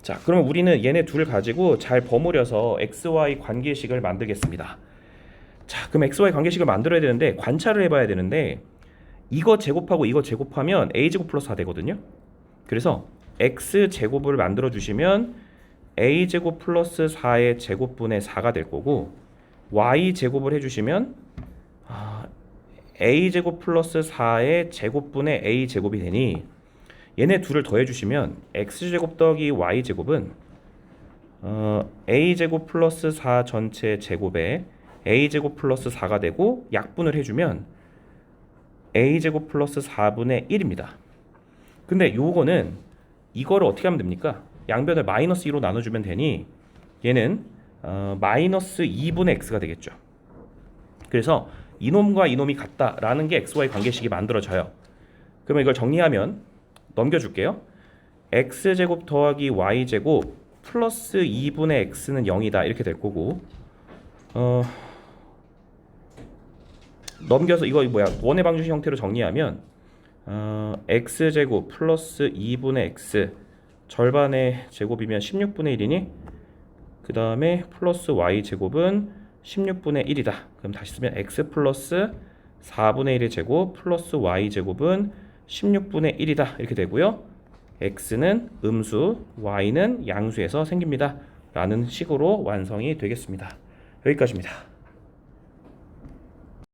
자, 그러면 우리는 얘네 둘 가지고 잘 버무려서 xy 관계식을 만들겠습니다. 자, 그럼 xy 관계식을 만들어야 되는데 관찰을 해봐야 되는데 이거 제곱하고 이거 제곱하면 a제곱 플러스 4 되거든요. 그래서 x제곱을 만들어 주시면 a제곱 플러스 4의 제곱분의 4가 될 거고 y제곱을 해주시면 a제곱 플러스 4의 제곱분의 a제곱이 되니 얘네 둘을 더해주시면 x제곱 더하기 y제곱은 a제곱 플러스 4 전체 제곱에 a제곱 플러스 4가 되고 약분을 해주면 a제곱 플러스 4분의 1입니다. 근데 요거는 이거를 어떻게 하면 됩니까? 양변을 마이너스 2로 나눠주면 되니 얘는 마이너스 2분의 x가 되겠죠. 그래서 이놈과 이놈이 같다라는 게 xy 관계식이 만들어져요. 그러면 이걸 정리하면 넘겨줄게요. x제곱 더하기 y제곱 플러스 2분의 x는 0이다 이렇게 될 거고 넘겨서 이거 원의 방정식 형태로 정리하면 x제곱 플러스 2분의 x 절반의 제곱이면 16분의 1이니 그 다음에 플러스 y제곱은 16분의 1이다. 그럼 다시 쓰면 x 플러스 4분의 1의 제곱 플러스 y제곱은 16분의 1이다 이렇게 되고요. x는 음수, y는 양수에서 생깁니다 라는 식으로 완성이 되겠습니다. 여기까지입니다.